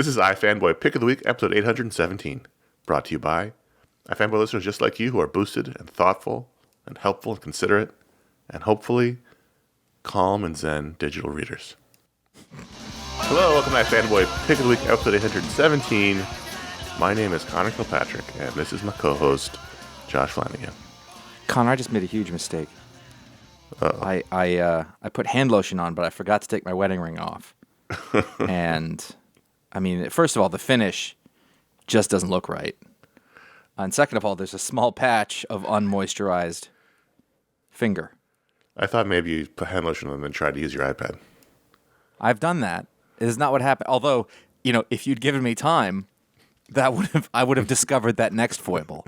This is iFanboy Pick of the Week, episode 817, brought to you by iFanboy listeners just like you who are boosted and thoughtful and helpful and considerate and hopefully calm and zen digital readers. Hello, welcome to iFanboy Pick of the Week, episode 817. My name is Connor Kilpatrick, and this is my co-host, Josh Flanagan. Connor, I just made a huge mistake. Uh-oh. I put hand lotion on, but I forgot to take my wedding ring off. And, I mean, first of all, the finish just doesn't look right. And second of all, there's a small patch of unmoisturized finger. I thought maybe you put hand lotion on and then tried to use your iPad. I've done that. It is not what happened. Although, you know, if you'd given me time, I would have discovered that next foible.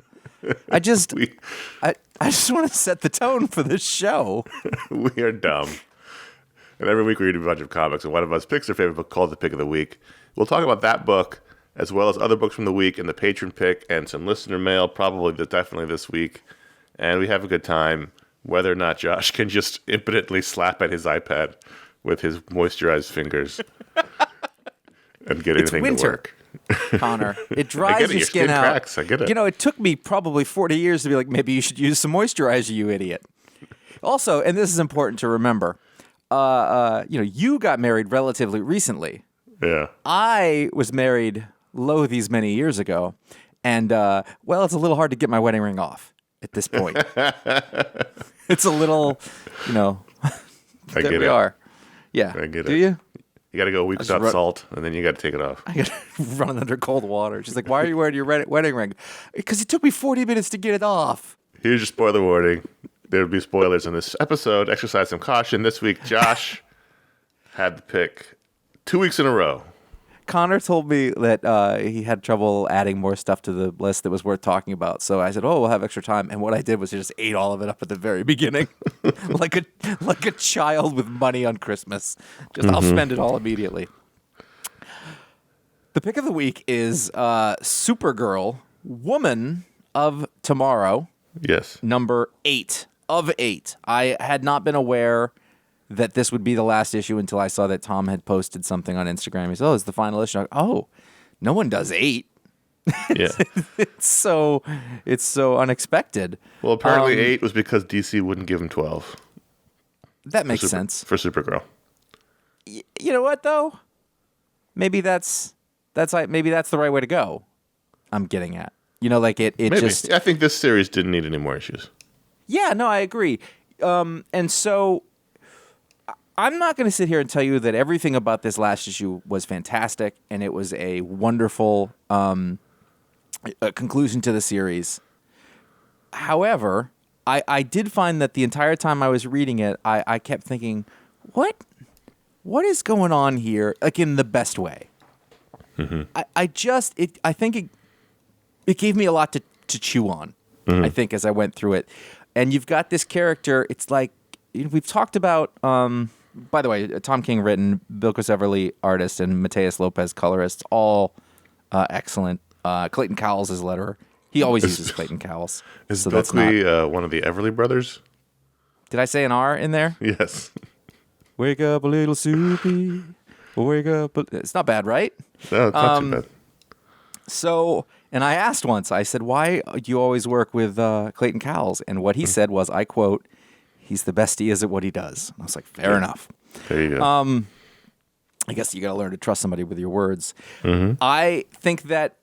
I just want to set the tone for this show. We are dumb. And every week we read a bunch of comics, and one of us picks their favorite book called The Pick of the Week. We'll talk about that book, as well as other books from the week, and the Patron Pick, and some listener mail, definitely this week. And we have a good time, whether or not Josh can just impotently slap at his iPad with his moisturized fingers and get anything to work. Connor, it dries your skin out. Cracks. I get it. You know, it took me probably 40 years to be like, maybe you should use some moisturizer, you idiot. Also, and this is important to remember, you got married relatively recently. Yeah. I was married these many years ago, and, it's a little hard to get my wedding ring off at this point. It's a little, I there get we it. are. Yeah. I get it. Do you? You got to go a week without salt, and then you got to take it off. I got to run under cold water. She's like, why are you wearing your wedding ring? Because it took me 40 minutes to get it off. Here's your spoiler warning. There will be spoilers in this episode. Exercise some caution. This week, Josh had the pick 2 weeks in a row. Connor told me that he had trouble adding more stuff to the list that was worth talking about. So I said, we'll have extra time. And what I did was I just ate all of it up at the very beginning. like a child with money on Christmas. I'll spend it all immediately. The pick of the week is Supergirl, Woman of Tomorrow. Yes. Number 8 of 8. I had not been aware that this would be the last issue until I saw that Tom had posted something on Instagram. He said, it's the final issue. No one does 8. Yeah. It's so unexpected. Well, apparently 8 was because DC wouldn't give him 12. That makes sense. For Supergirl. You know what, though? Maybe that's the right way to go. I'm getting at. Maybe. Just... I think this series didn't need any more issues. Yeah, no, I agree. And so... I'm not going to sit here and tell you that everything about this last issue was fantastic and it was a wonderful conclusion to the series. However, I did find that the entire time I was reading it, I kept thinking, what is going on here? Like in the best way. Mm-hmm. I think it gave me a lot to chew on, I think, as I went through it. And you've got this character, it's like, we've talked about... by the way, Tom King written, Bill Everly artist, and Mateus Lopez colorist, all excellent. Clayton Cowles is letterer. He always uses Clayton Cowles. Is Bilkley one of the Everly brothers? Did I say an R in there? Yes. Wake up a little soupy. Wake up. It's not bad, right? No, it's not too bad. So, and I asked once, I said, why do you always work with Clayton Cowles? And what he said was, I quote, he's the best he is at what he does. I was like, fair enough. There you go. I guess you got to learn to trust somebody with your words. Mm-hmm. I think that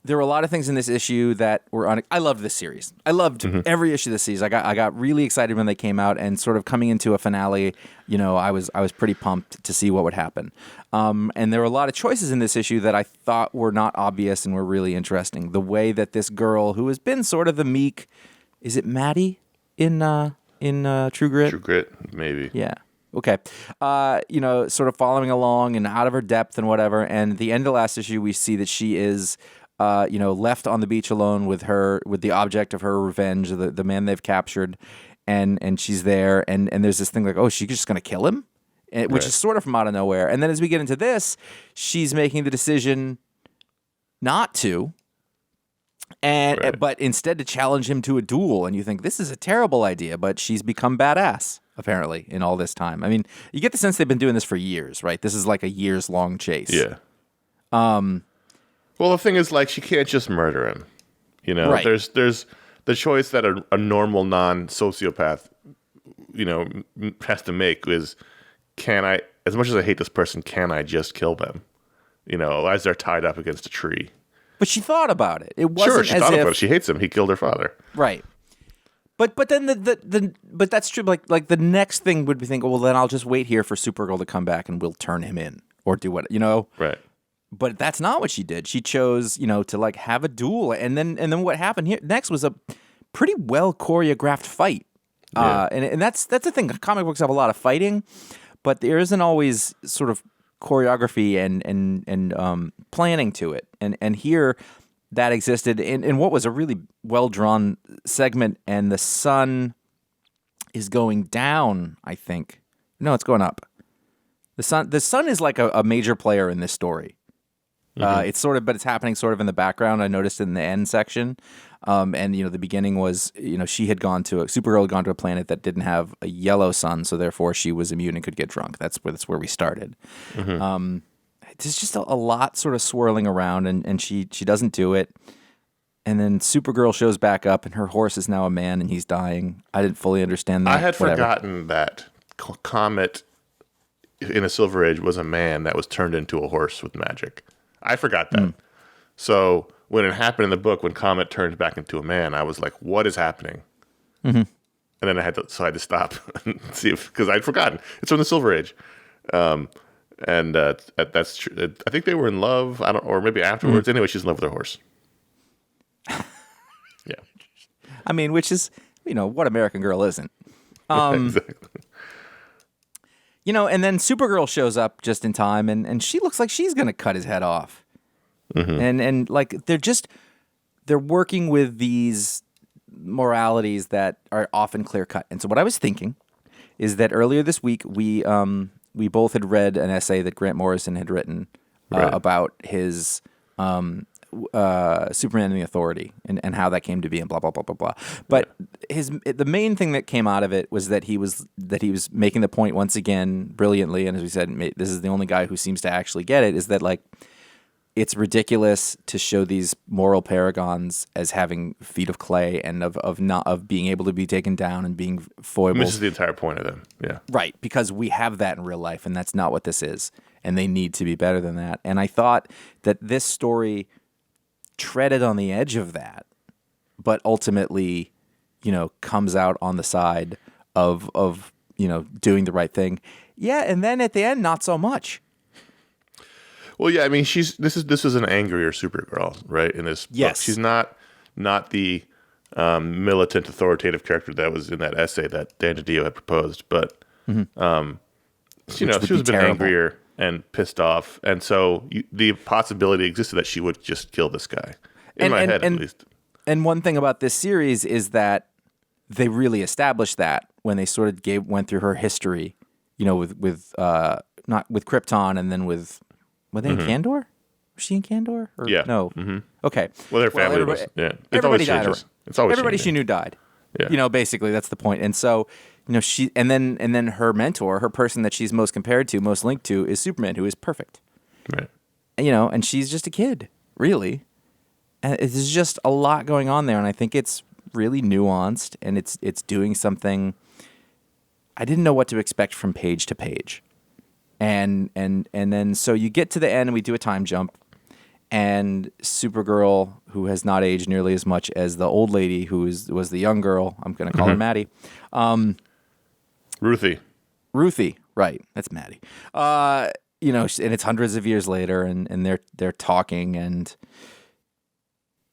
there were a lot of things in this issue that were I loved this series. I loved every issue this season. I got really excited when they came out, and sort of coming into a finale, I was pretty pumped to see what would happen. And there were a lot of choices in this issue that I thought were not obvious and were really interesting. The way that this girl, who has been sort of the meek, is it Maddie in True Grit? True Grit, maybe. Yeah. Okay. Sort of following along and out of her depth and whatever. And at the end of last issue, we see that she is, left on the beach alone with the object of her revenge, the man they've captured. And she's there. And there's this thing like, oh, she's just going to kill him? Which is sort of from out of nowhere. And then as we get into this, she's making the decision not to. But instead to challenge him to a duel, and you think this is a terrible idea, but she's become badass apparently in all this time. I mean, you get the sense they've been doing this for years, right? This is like a years-long chase. Yeah. Well, the thing is, like, she can't just murder him. You know, Right. there's the choice that a normal non-sociopath, has to make is, can I, as much as I hate this person, can I just kill them? You know, as they're tied up against a tree. But she thought about it. It wasn't Sure, she as thought if, about it. She hates him. He killed her father. right. But then but that's true. Like the next thing would be thinking, well, then I'll just wait here for Supergirl to come back and we'll turn him in or do what, Right. But that's not what she did. She chose, to like have a duel, and then what happened here next was a pretty well choreographed fight. Yeah. And that's the thing. Comic books have a lot of fighting, but there isn't always sort of choreography and planning to it. And here that existed in what was a really well drawn segment. And the sun is going down. I think no, it's going up. The sun is like a major player in this story. It's sort of, but it's happening sort of in the background. I noticed in the end section, and the beginning was, Supergirl had gone to a planet that didn't have a yellow sun, so therefore she was immune and could get drunk. That's where we started. There's just a lot sort of swirling around, and she doesn't do it. And then Supergirl shows back up, and her horse is now a man, and he's dying. I didn't fully understand that. I had forgotten that Comet in a Silver Age was a man that was turned into a horse with magic. I forgot that. So when it happened in the book, when Comet turned back into a man, I was like, what is happening? And then I had to stop and see because I'd forgotten. It's from the Silver Age. And that's true. I think they were in love. Or maybe afterwards. Anyway, she's in love with her horse. Yeah. I mean, which is, what American Girl isn't. Exactly. And then Supergirl shows up just in time, and she looks like she's going to cut his head off. And like they're working with these moralities that are often clear cut. And so what I was thinking is that earlier this week we both had read an essay that Grant Morrison had written about his Superman and the Authority and how that came to be and blah blah blah blah blah. But the main thing that came out of it was that he was making the point once again brilliantly, and as we said, this is the only guy who seems to actually get it, is that like it's ridiculous to show these moral paragons as having feet of clay and of being able to be taken down and being foibles. This is the entire point of them. Yeah. Right, because we have that in real life, and that's not what this is, and they need to be better than that. And I thought that this story treaded on the edge of that, but ultimately, comes out on the side of doing the right thing. Yeah, and then at the end, not so much. Well, yeah, I mean, this is an angrier Supergirl, right? In this book, she's not the militant, authoritative character that was in that essay that Dan DiDio had proposed, but she was a bit angrier and pissed off, and so the possibility existed that she would just kill this guy. In my head, at least. And one thing about this series is that they really established that when they sort of went through her history, with not with Krypton and then with. Were they in Kandor? Was she in Kandor? Or, yeah. No. Okay. Well, their family was. Yeah. Everybody died. It's always everybody changing. she knew died. Yeah. Basically that's the point. And so, she and then her mentor, her person that she's most compared to, most linked to, is Superman, who is perfect. Right. And she's just a kid, really. And there's just a lot going on there, and I think it's really nuanced, and it's doing something. I didn't know what to expect from page to page. And then so you get to the end and we do a time jump, and Supergirl, who has not aged nearly as much as the old lady who was the young girl, I'm going to call her Maddie. Ruthie, right? That's Maddie. And it's hundreds of years later, and they're talking, and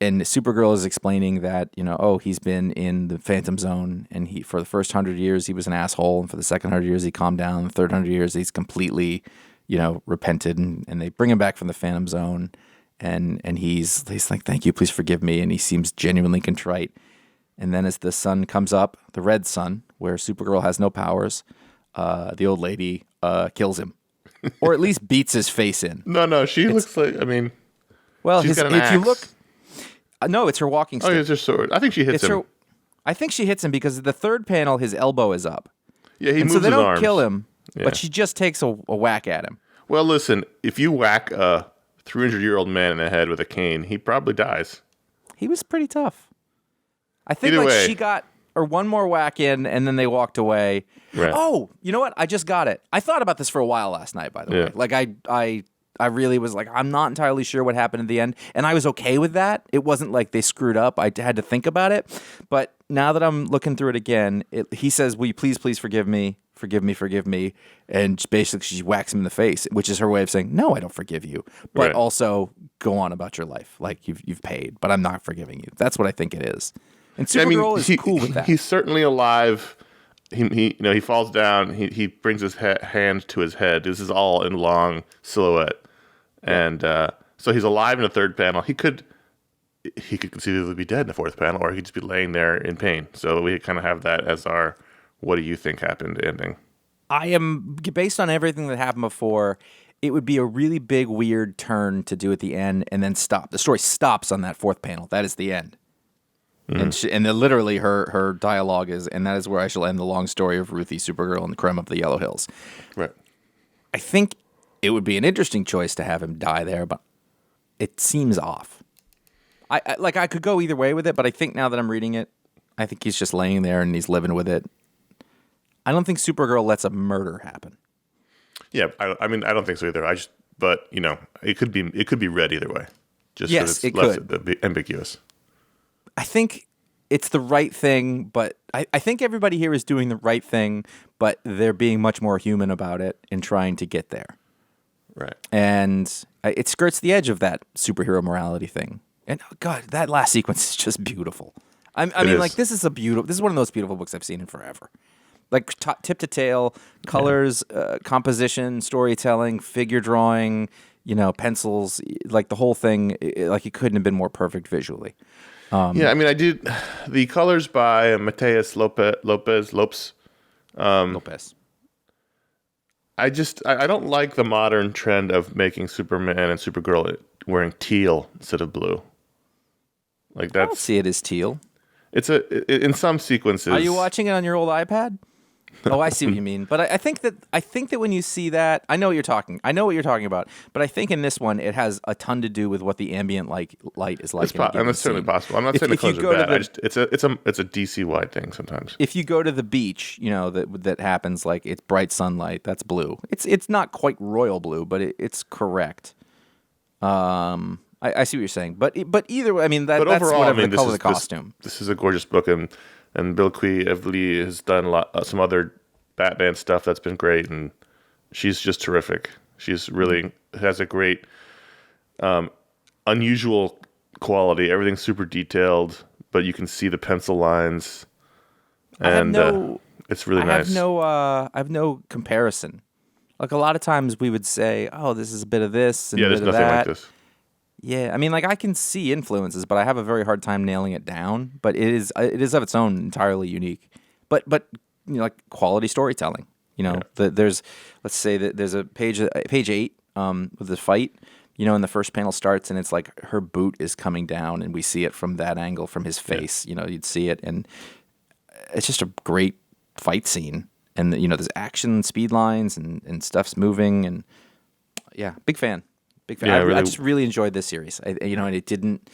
Supergirl is explaining that, he's been in the Phantom Zone, and he, for the first 100 years, he was an asshole, and for the second 100 years, he calmed down. The third 100 years, he's completely, repented, and they bring him back from the Phantom Zone, and he's like, thank you, please forgive me, and he seems genuinely contrite. And then as the sun comes up, the red sun, where Supergirl has no powers, the old lady kills him, or at least beats his face in. No, she looks like, well, she's got an axe. If you look. No, it's her walking stick. Oh, it's her sword. I think she hits him. I think she hits him because the third panel, his elbow is up. Yeah, he moves so they his don't arms. kill him, Yeah. but she just takes a whack at him. Well, listen, if you whack a 300-year-old man in the head with a cane, he probably dies. He was pretty tough. I think Either way. she got or one more whack in, and then they walked away. Right. Oh, you know what? I just got it. I thought about this for a while last night, by the way. Like, I really was like, I'm not entirely sure what happened at the end, and I was okay with that. It wasn't like they screwed up. I had to think about it. But now that I'm looking through it again, he says, will you please forgive me? Forgive me. And basically, she whacks him in the face, which is her way of saying, no, I don't forgive you. But also, go on about your life. Like, you've paid, but I'm not forgiving you. That's what I think it is. And Supergirl is cool with that. He's certainly alive. He falls down. He brings his hand to his head. This is all in long silhouette, and so he's alive in the third panel. He could conceivably be dead in the fourth panel, or he could just be laying there in pain. So we kind of have that as our "what do you think happened" ending. I am based on everything that happened before. It would be a really big, weird turn to do at the end, and then stop. The story stops on that fourth panel. That is the end. And then literally her dialogue is, and that is where I shall end the long story of Ruthie, Supergirl, and the crime of the Yellow Hills. Right. I think it would be an interesting choice to have him die there, but it seems off. I could go either way with it, but I think now that I'm reading it, I think he's just laying there and he's living with it. I don't think Supergirl lets a murder happen. Yeah, I mean, I don't think so either. But it could be read either way. Just yes, so it's less ambiguous. I think it's the right thing, but I think everybody here is doing the right thing, but they're being much more human about it and trying to get there. Right. And it skirts the edge of that superhero morality thing. And oh God, that last sequence is just beautiful. I mean, like this is one of those beautiful books I've seen in forever. Like tip to tail, colors, composition, storytelling, figure drawing, pencils, like the whole thing. Like it couldn't have been more perfect visually. I mean, I did the colors by Mateus Lopez. I don't like the modern trend of making Superman and Supergirl wearing teal instead of blue. Like I don't see it as teal. In some sequences. Are you watching it on your old iPad? Oh, I see what you mean. But I think that when you see that, I know what you're talking about. But I think in this one, it has a ton to do with what the ambient light is like. And that's certainly possible. I'm not saying the colors are bad. It's a DC wide thing sometimes. If you go to the beach, that happens like it's bright sunlight. That's blue. It's not quite royal blue, but it's correct. I see what you're saying. But either way, I mean that's overall, whatever the color of the costume. This is a gorgeous book, and Bill Lee has done some other Batman stuff that's been great, and she's just terrific. She's really has a great, unusual quality. Everything's super detailed, but you can see the pencil lines, and it's really nice. I have no comparison. Like a lot of times we would say, "Oh, this is a bit of this," and there's a bit nothing of that. like this. Yeah, I mean, like I can see influences, but I have a very hard time nailing it down. But it is of its own entirely unique. But like quality storytelling. There's let's say that there's a page 8 with the fight. And the first panel starts and it's like her boot is coming down, and we see it from that angle from his face. Yeah. You'd see it, and it's just a great fight scene. And there's action, speed lines, and stuff's moving, and yeah, big fan. Yeah, I just really enjoyed this series. And it didn't.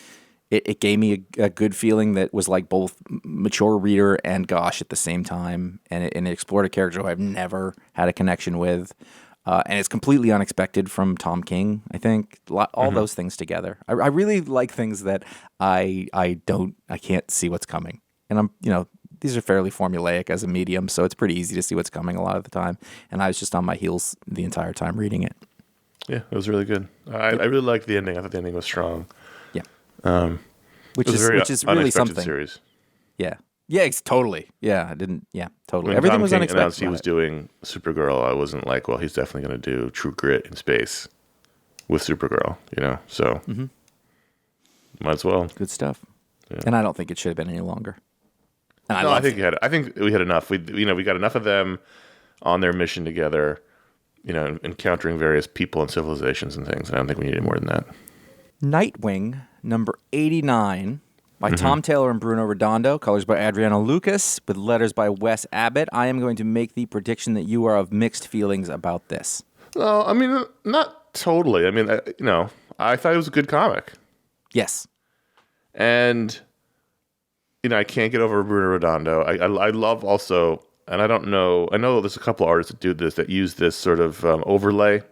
It gave me a good feeling that was like both mature reader and gosh at the same time, and it explored a character who I've never had a connection with, and it's completely unexpected from Tom King. I think all those things together. I really like things that I can't see what's coming, and these are fairly formulaic as a medium, so it's pretty easy to see what's coming a lot of the time. And I was just on my heels the entire time reading it. Yeah, it was really good. I really liked the ending. I thought the ending was strong. Yeah. Which is really something. Series. Yeah. Yeah, totally. Yeah, totally. When Everything Tom was King unexpected. announced he was doing Supergirl, I wasn't like, well, he's definitely going to do True Grit in space with Supergirl, so might as well. Good stuff. Yeah. And I don't think it should have been any longer. And I think we had enough. We got enough of them on their mission together, encountering various people and civilizations and things. And I don't think we needed more than that. Nightwing, number 89, by Tom Taylor and Bruno Redondo, colors by Adriano Lucas, with letters by Wes Abbott. I am going to make the prediction that you are of mixed feelings about this. No, I mean, not totally. I mean, I thought it was a good comic. Yes. And, I can't get over Bruno Redondo. I love also, and I know there's a couple of artists that use this sort of overlay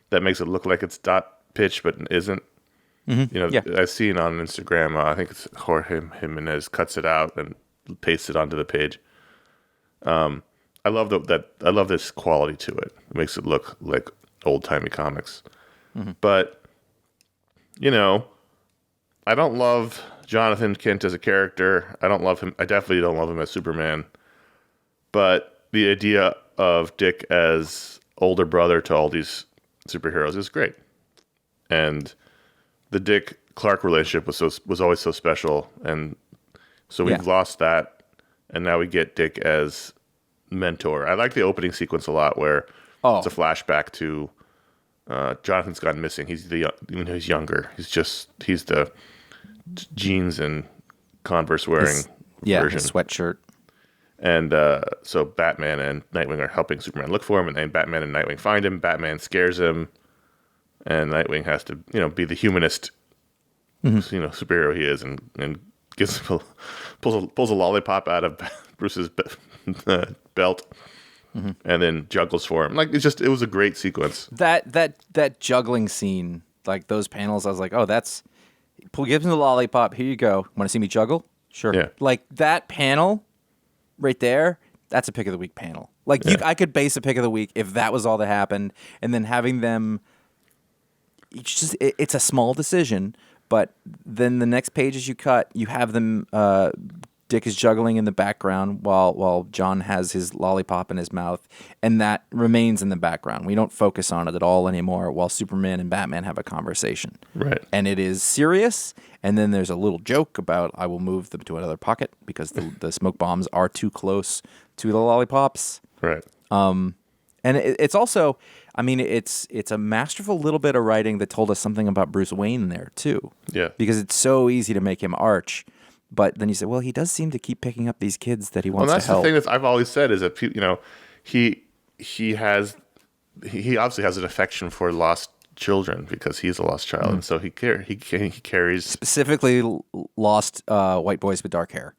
that makes it look like it's dot pitch, but isn't. Mm-hmm. I've seen on Instagram, I think it's Jorge Jimenez cuts it out and pastes it onto the page. I love I love this quality to it. It makes it look like old-timey comics. Mm-hmm. But, I don't love Jonathan Kent as a character. I don't love him. I definitely don't love him as Superman. But the idea of Dick as older brother to all these superheroes is great. And the Dick Clark relationship was always so special, and so we've lost that, and now we get Dick as mentor. I like the opening sequence a lot, where it's a flashback to Jonathan's gone missing. He's he's younger. He's the jeans and Converse wearing version, his sweatshirt. And so Batman and Nightwing are helping Superman look for him, and then Batman and Nightwing find him. Batman scares him, and Nightwing has to, be the humanist, superhero he is, and gives him pulls a lollipop out of Bruce's belt, and then juggles for him. Like it was a great sequence. That juggling scene, like those panels, I was like, oh, gives him the lollipop. Here you go. Want to see me juggle? Sure. Yeah. Like that panel right there, that's a pick of the week panel. Like I could base a pick of the week if that was all that happened, and then having them. It's a small decision, but then the next pages you cut, you have them. Dick is juggling in the background while John has his lollipop in his mouth, and that remains in the background. We don't focus on it at all anymore while Superman and Batman have a conversation. Right. And it is serious, and then there's a little joke about I will move them to another pocket because the smoke bombs are too close to the lollipops. Right. And it's also, it's a masterful little bit of writing that told us something about Bruce Wayne there, too. Yeah. Because it's so easy to make him arch. But then you say, well, he does seem to keep picking up these kids that he wants to help. Well, that's the thing that I've always said is that, he obviously has an affection for lost children because he's a lost child. And so he carries... Specifically lost white boys with dark hair.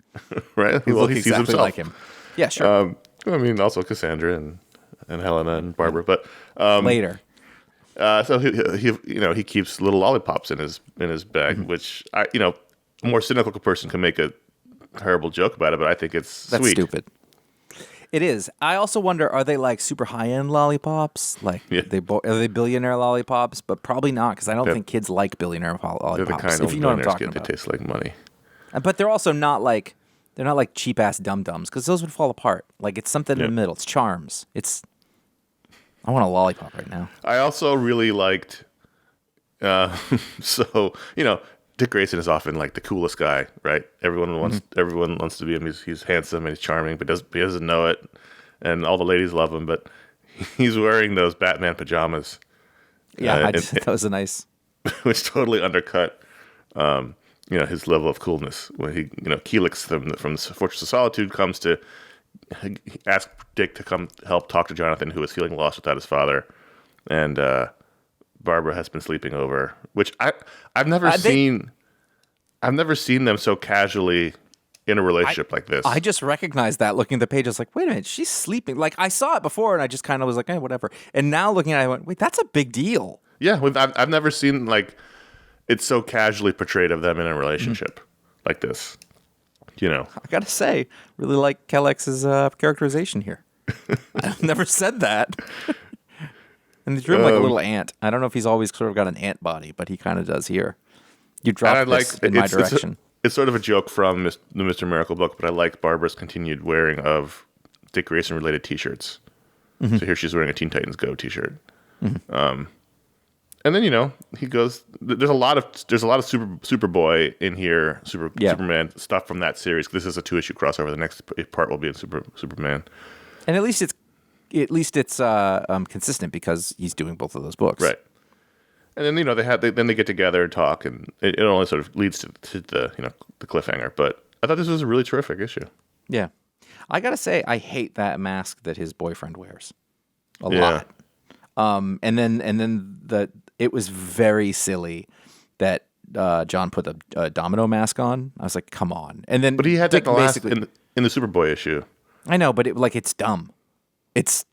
Right? Who look exactly himself like him. Yeah, sure. Also Cassandra and Helena and Barbara. But later. So he keeps little lollipops in his bag, which a more cynical person can make a terrible joke about it, but I think that's sweet. That's stupid. It is. I also wonder, are they like super high-end lollipops? Like, are they billionaire lollipops? But probably not, because I don't think kids like billionaire lollipops. They're the kind of billionaires get to taste like money. But they're also not like cheap-ass dum-dums, because those would fall apart. Like, it's something in the middle. It's charms. I want a lollipop right now. I also really liked, Dick Grayson is often like the coolest guy, right? Everyone wants to be him. He's handsome and he's charming, but he doesn't know it. And all the ladies love him, but he's wearing those Batman pajamas. Yeah, that was a nice... which totally undercut, his level of coolness. When Keelix from the Fortress of Solitude comes to ask Dick to come help talk to Jonathan, who is feeling lost without his father. And, Barbara has been sleeping over, which I've never seen. I've never seen them so casually in a relationship like this. I just recognized that looking at the page. I was like, wait a minute, she's sleeping. Like I saw it before, and I just kind of was like, whatever. And now looking at it, I went, wait, that's a big deal. Yeah, I've never seen like it's so casually portrayed of them in a relationship like this. I gotta say, really like Kelex's characterization here. I've never said that. And he drew him like a little ant. I don't know if he's always sort of got an ant body, but he kind of does here. You dropped this in my direction. It's sort of a joke from the Mr. Miracle book, but I like Barbara's continued wearing of Dick Grayson-related T-shirts. So here she's wearing a Teen Titans Go T-shirt. And then he goes. There's a lot of Superboy in here, Superman stuff from that series. This is a 2-issue crossover. The next part will be in Superman. And at least it's consistent because he's doing both of those books, right? And then they get together and talk, and it only sort of leads to the cliffhanger. But I thought this was a really terrific issue. Yeah, I gotta say I hate that mask that his boyfriend wears a lot. And then it was very silly that John put the domino mask on. I was like, come on. And then, But he had Dick that basically, in the Superboy issue. I know, but it's dumb. It's,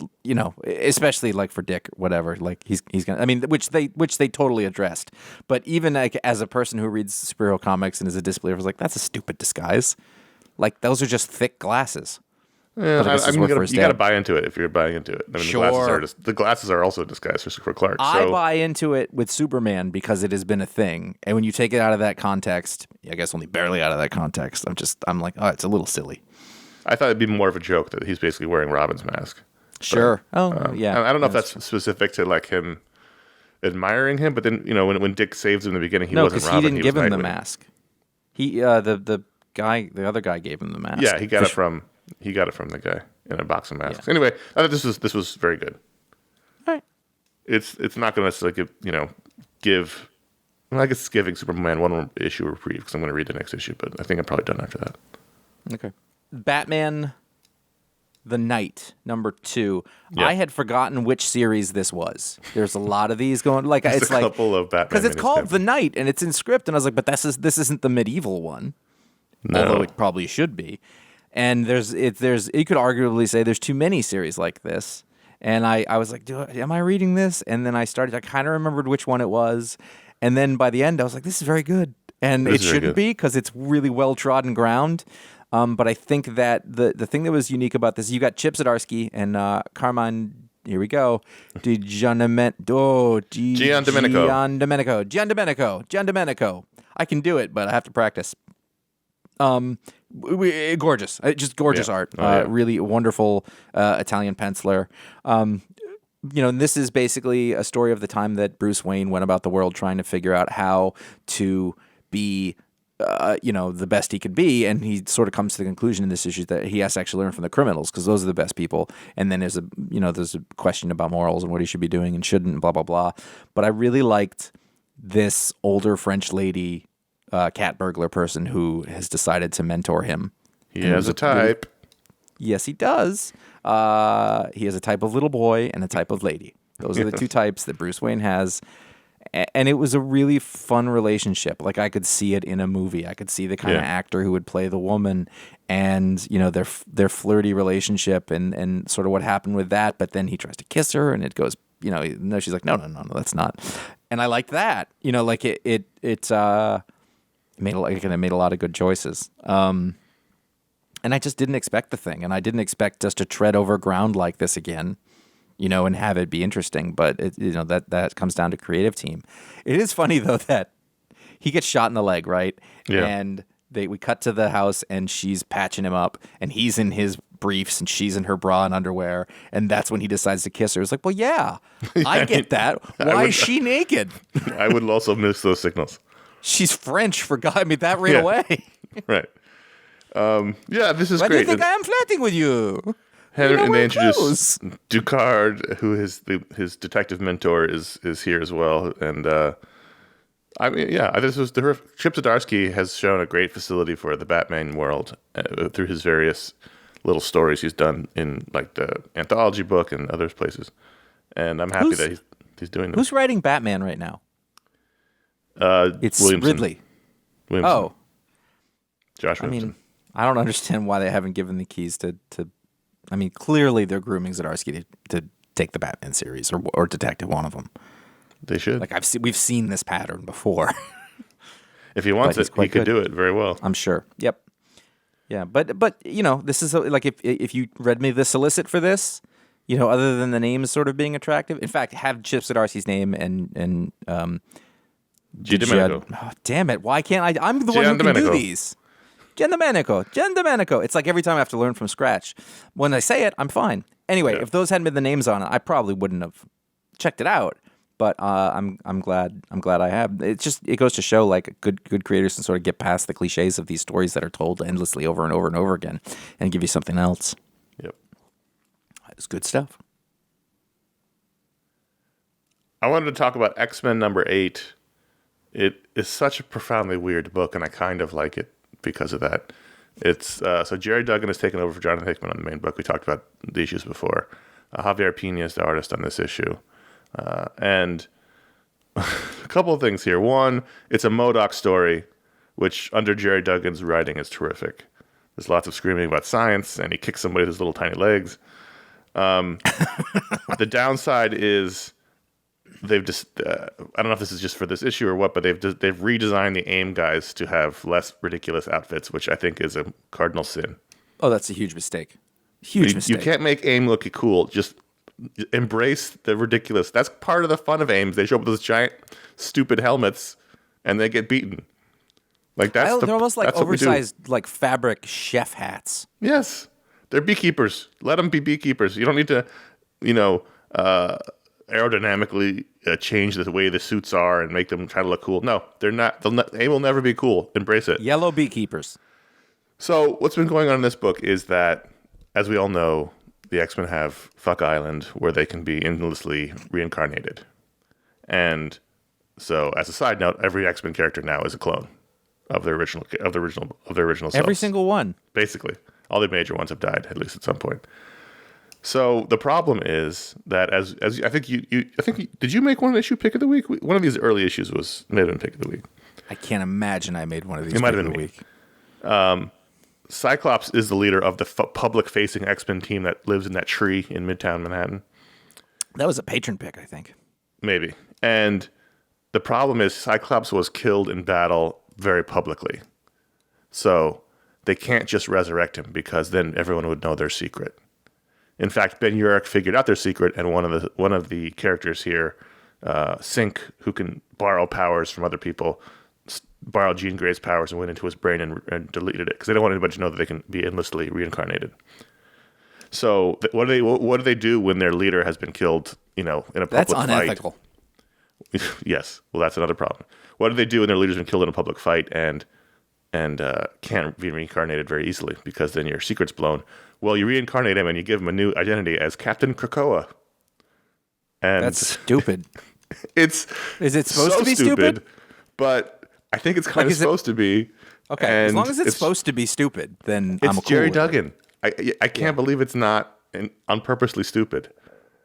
especially like for Dick, whatever. Like he's gonna. I mean, which they totally addressed. But even like as a person who reads superhero comics and is a disbeliever, I was like, that's a stupid disguise. Like those are just thick glasses. Yeah, But I mean, you got to buy into it if you're buying into it. I mean, Sure. the glasses are also a disguise for Clark. I buy into it with Superman because it has been a thing, and when you take it out of that context, I guess only barely out of that context, I'm like, oh, it's a little silly. I thought it'd be more of a joke that he's basically wearing Robin's mask. Sure. Yeah. I don't know if that's specific to like him admiring him, but then when Dick saves him in the beginning, he wasn't Robin. He didn't give him the Nightwing. mask. He the other guy gave him the mask. Yeah, he got it from the guy in a box of masks. Yeah. Anyway, I thought this was very good. All right. It's not going to necessarily give. Well, I guess it's giving Superman one more issue reprieve because I'm going to read the next issue, but I think I'm probably done after that. Okay. Batman the Night, number 2. Yeah. I had forgotten which series this was. There's a lot of these going. Like Just it's a like couple of Batman because it's called ministamps. The Night and it's in script, and I was like, but this isn't the medieval one. No. Although it probably should be. And there's you could arguably say there's too many series like this. And I was like, am I reading this? And then I kind of remembered which one it was. And then by the end, I was like, this is very good. And it shouldn't be because it's really well trodden ground. But I think that the thing that was unique about this, you got Chip Zdarsky and Carmine. Here we go. Gian Domenico. I can do it, but I have to practice. Gorgeous, just gorgeous art. Really wonderful Italian penciler. This is basically a story of the time that Bruce Wayne went about the world trying to figure out how to be the best he could be, and he sort of comes to the conclusion in this issue that he has to actually learn from the criminals because those are the best people. And then there's a question about morals and what he should be doing and shouldn't, and blah blah blah. But I really liked this older French lady, cat burglar person who has decided to mentor him. He has a type. Yes, he does. He has a type of little boy and a type of lady. Those are the two types that Bruce Wayne has. And it was a really fun relationship. Like I could see it in a movie. I could see the kind of actor who would play the woman, and their flirty relationship, and sort of what happened with that. But then he tries to kiss her, and it goes, no. She's like, no, that's not. And I liked that. It made a lot of good choices. And I just didn't expect the thing, and I didn't expect us to tread over ground like this again. And have it be interesting, but that comes down to creative team. It is funny though that he gets shot in the leg, right? Yeah. And we cut to the house and she's patching him up, and he's in his briefs and she's in her bra and underwear, and that's when he decides to kiss her. It's like, well, yeah, I get that. Why is she naked? I would also miss those signals. She's French, for God. I mean, that right away. Right. This is Why great. do you think I am flirting with you? And they introduce Ducard, who is his detective mentor, is here as well. And this was Chip Zdarsky has shown a great facility for the Batman world through his various little stories he's done in like the anthology book and other places. And I'm happy that he's doing them. Who's writing Batman right now? It's Williamson. Ridley. Williamson. Oh, Josh Williamson. I mean, I don't understand why they haven't given the keys to. I mean, clearly they're grooming Zdarsky to take the Batman series or Detective, one of them. They should. Like we've seen this pattern before. If he wants it, he could do it very well. I'm sure. Yep. Yeah, but this is like if you read me the solicit for this, other than the names sort of being attractive. In fact, have Chip Zdarsky's name and Giandomenico. Oh, damn it! Why can't I? I'm the one who can do these. Giandomenico. It's like every time I have to learn from scratch. When I say it, I'm fine. Anyway, if those hadn't been the names on it, I probably wouldn't have checked it out. But I'm glad I have. It goes to show like good creators can sort of get past the cliches of these stories that are told endlessly over and over and over again, and give you something else. Yep, it's good stuff. I wanted to talk about X-Men number 8. It is such a profoundly weird book, and I kind of like it because of that. It's so Jerry Duggan has taken over for Jonathan Hickman on the main book. We talked about the issues before. Javier Pina is the artist on this issue, and A couple of things here. One, it's a MODOK story, which under Jerry Duggan's writing is terrific. There's lots of screaming about science, and he kicks somebody with his little tiny legs. The downside is they've just I don't know if this is just for this issue or what, but they've redesigned the AIM guys to have less ridiculous outfits, which I think is a cardinal sin. Oh, that's a huge mistake. Huge mistake. You can't make AIM look cool. Just embrace the ridiculous. That's part of the fun of AIMs. They show up with those giant, stupid helmets, and they get beaten. Like they're almost like oversized, like fabric chef hats. Yes, they're beekeepers. Let them be beekeepers. You don't need to, aerodynamically change the way the suits are and make them try to look cool. No, they're not. AIM will never be cool. Embrace it. Yellow beekeepers. So what's been going on in this book is that, as we all know, the X-Men have Fuck Island, where they can be endlessly reincarnated. And so, as a side note, every X-Men character now is a clone of their original selves. Every single one. Basically, all the major ones have died at least at some point. So the problem is that as I think did you make one issue pick of the week? One of these early issues may have been pick of the week. I can't imagine I made one of these. It might have been been the week. Cyclops is the leader of the public-facing X-Men team that lives in that tree in Midtown Manhattan. That was a patron pick, I think. Maybe. And the problem is Cyclops was killed in battle very publicly. So they can't just resurrect him because then everyone would know their secret. In fact, Ben Urich figured out their secret, and one of the characters here, Sync, who can borrow powers from other people, borrowed Jean Grey's powers and went into his brain and deleted it because they don't want anybody to know that they can be endlessly reincarnated. So what do they do when their leader has been killed? In a public That's fight? unethical. Yes. Well, that's another problem. What do they do when their leader's been killed in a public fight and can't be reincarnated very easily because then your secret's blown? Well, you reincarnate him and you give him a new identity as Captain Krakoa. And that's stupid. Is it supposed to be stupid? But I think it's kind of supposed to be. Okay, as long as it's supposed to be stupid, then I'm cool Jerry with Duggan. I can't believe it's not on purposely stupid.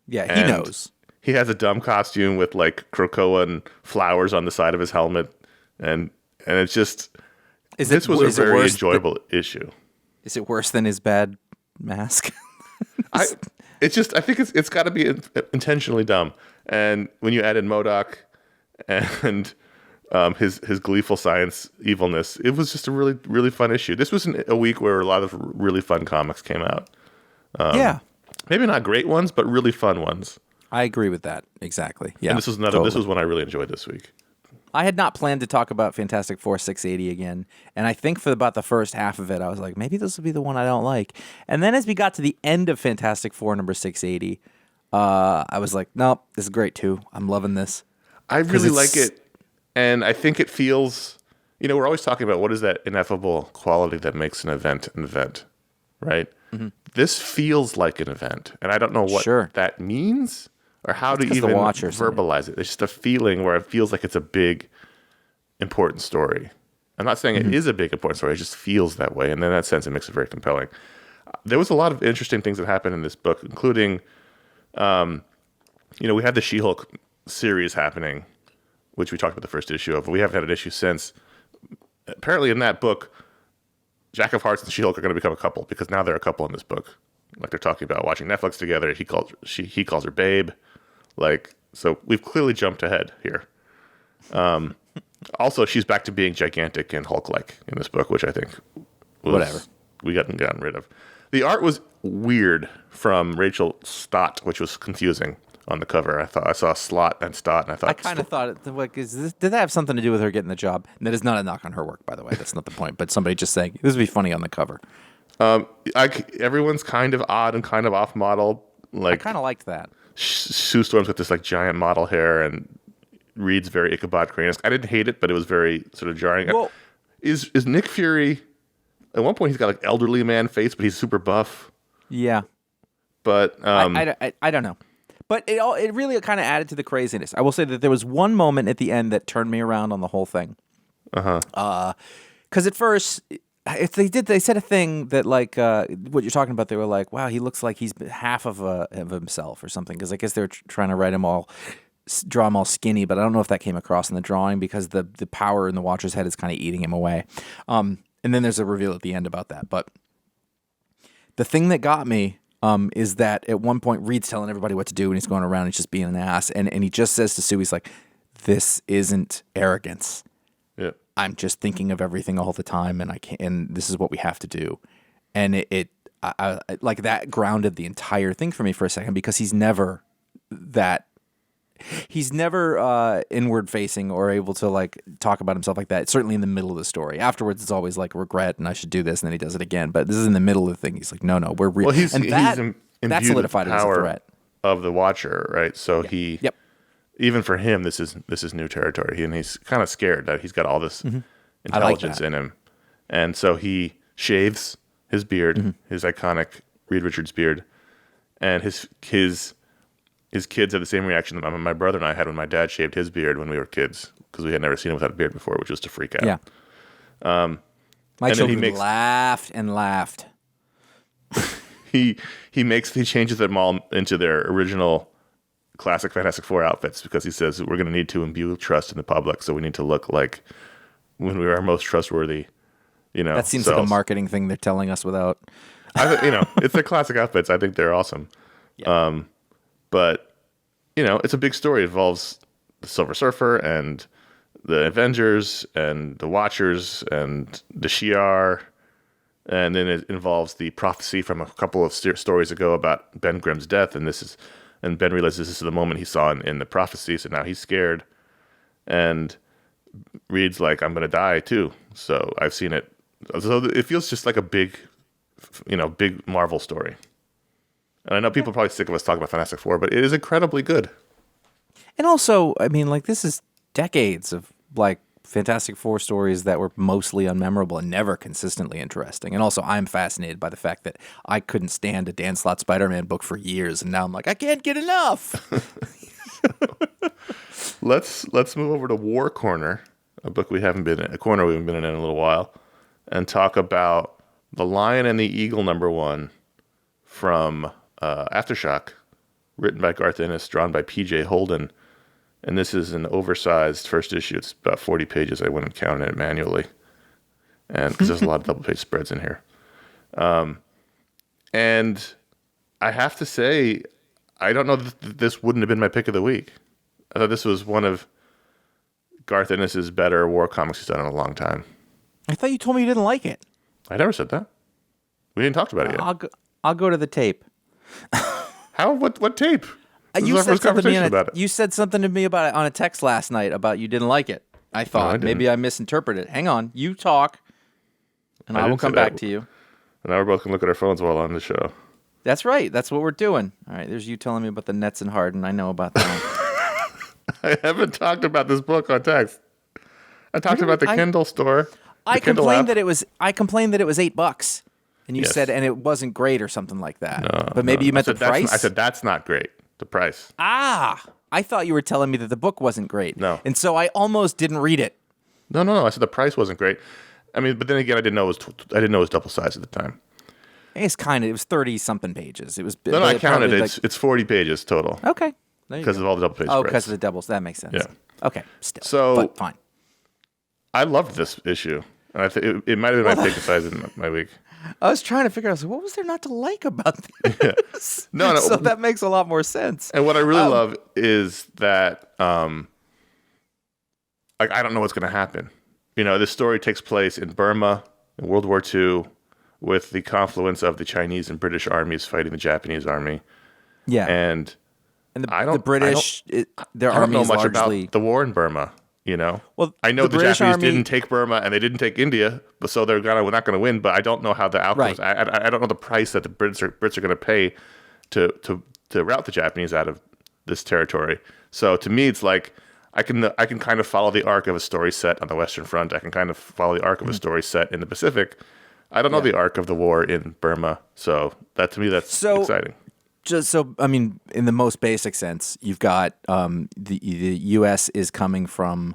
Yeah, he knows. He has a dumb costume with like Krakoa and flowers on the side of his helmet, and it's just. This was a very enjoyable issue. Is it worse than his bad mask? I think it's got to be intentionally dumb. And when you add in MODOK and his gleeful science evilness, it was just a really, really fun issue. This was a week where a lot of really fun comics came out. Yeah. Maybe not great ones, but really fun ones. I agree with that. Exactly. Yeah. And this was This was one I really enjoyed this week. I had not planned to talk about Fantastic Four 680 again, and I think for about the first half of it, I was like, maybe this will be the one I don't like. And then as we got to the end of Fantastic Four number 680, I was like, nope, this is great too. I'm loving this. I really like it, and I think it feels, we're always talking about what is that ineffable quality that makes an event, right? Mm-hmm. This feels like an event, and I don't know what that means. Or how to even verbalize it. It's just a feeling where it feels like it's a big, important story. I'm not saying it is a big, important story. It just feels that way. And in that sense, it makes it very compelling. There was a lot of interesting things that happened in this book, including, we had the She-Hulk series happening, which we talked about the first issue of. We haven't had an issue since. Apparently in that book, Jack of Hearts and She-Hulk are going to become a couple because now they're a couple in this book. Like they're talking about watching Netflix together. He calls her babe. So we've clearly jumped ahead here. Also, she's back to being gigantic and Hulk-like in this book, which I think we gotten rid of. The art was weird from Rachel Stott, which was confusing on the cover. I saw Slott and Stott, and I kind of thought, did that have something to do with her getting the job? And that is not a knock on her work, by the way. That's not the point. But somebody just saying this would be funny on the cover. Everyone's kind of odd and kind of off model. I kind of liked that. Sue Storm's got this giant model hair and reads very Ichabod Crane-esque. I didn't hate it, but it was very sort of jarring. Well, is Nick Fury? At one point, he's got elderly man face, but he's super buff. Yeah, but I don't know. But it really kind of added to the craziness. I will say that there was one moment at the end that turned me around on the whole thing. Because at first. They said a thing that what you're talking about. They were like, "Wow, he looks like he's half of himself or something." Because I guess they were trying to write him all draw him all skinny, but I don't know if that came across in the drawing because the power in the Watcher's head is kind of eating him away. And then there's a reveal at the end about that. But the thing that got me is that at one point Reed's telling everybody what to do and he's going around and he's just being an ass. And he just says to Sue, he's like, this isn't arrogance. Yeah. I'm just thinking of everything all the time and I can't, and this is what we have to do. And I like that grounded the entire thing for me for a second because he's never inward facing or able to like talk about himself like that. Certainly in the middle of the story. Afterwards, it's always like regret and I should do this, and then he does it again. But this is in the middle of the thing. He's like, no, we're real. Well, he's that solidified it as a power threat of the Watcher, right? So even for him, this is new territory, and he's kind of scared that he's got all this intelligence in him, and so he shaves his beard, his iconic Reed Richards beard, and his kids have the same reaction that my brother and I had when my dad shaved his beard when we were kids, because we had never seen him without a beard before, which was to freak out. Yeah. My children laughed and laughed. He changes them all into their original classic Fantastic Four outfits because he says we're going to need to imbue trust in the public, so we need to look like when we are most trustworthy. That seems like a marketing thing they're telling us without. It's their classic outfits. I think they're awesome. Yeah. But it's a big story. It involves the Silver Surfer and the Avengers and the Watchers and the Shi'ar, and then it involves the prophecy from a couple of stories ago about Ben Grimm's death, and Ben realizes this is the moment he saw in the prophecy, so now he's scared, and Reed's like, I'm going to die too. So I've seen it. So it feels just like a big Marvel story. And I know people are probably sick of us talking about Fantastic Four, but it is incredibly good. And also, I mean, like, this is decades of, like, Fantastic Four stories that were mostly unmemorable and never consistently interesting. And also, I'm fascinated by the fact that I couldn't stand a Dan Slott Spider-Man book for years, and now I'm like, I can't get enough. Let's move over to War Corner, a corner we haven't been in a little while, and talk about The Lion and the Eagle #1 from Aftershock, written by Garth Ennis, drawn by P.J. Holden. And this is an oversized first issue. It's about 40 pages. I went and counted it manually. And because there's a lot of double page spreads in here. And I have to say, I don't know that this wouldn't have been my pick of the week. I thought this was one of Garth Ennis' better war comics he's done in a long time. I thought you told me you didn't like it. I never said that. We didn't talk about it yet. I'll go to the tape. How? What tape? You said something to me about it on a text last night about you didn't like it. I thought maybe I misinterpreted it. Hang on. You talk, and I will come back to you. And now we're both going to look at our phones while on the show. That's right. That's what we're doing. All right. There's you telling me about the Nets and Harden. I know about that. I haven't talked about this book on text. I talked about the Kindle store. I complained that it was $8. And you said, and it wasn't great or something like that. No, but maybe you meant the price? I said, that's not great. The price. Ah, I thought you were telling me that the book wasn't great. No. And so I almost didn't read it. No. I said the price wasn't great. I mean, but then again, I didn't know it was double sized at the time. It was 30-something pages. It was. No, I counted it. It's 40 pages total. Okay. Because of all the double page spreads. Because of the doubles. That makes sense. Yeah. Okay. Still. But fine. I loved this issue. And I think it might have been my pick size in my week. I was trying to figure out, what was there not to like about this? No. So that makes a lot more sense. And what I really love is that, I don't know what's going to happen. This story takes place in Burma in World War II with the confluence of the Chinese and British armies fighting the Japanese army. Yeah. And the British, their army is largely... I don't know much about the war in Burma. Well, I know the Japanese didn't take Burma and they didn't take India, so we're not going to win. But I don't know how the outcomes. Right. I don't know the price that the Brits are going to pay to rout the Japanese out of this territory. So to me, it's like I can kind of follow the arc of a story set on the Western Front. I can kind of follow the arc of a story set in the Pacific. I don't know the arc of the war in Burma. So that to me, that's exciting. In the most basic sense, you've got the U.S. is coming from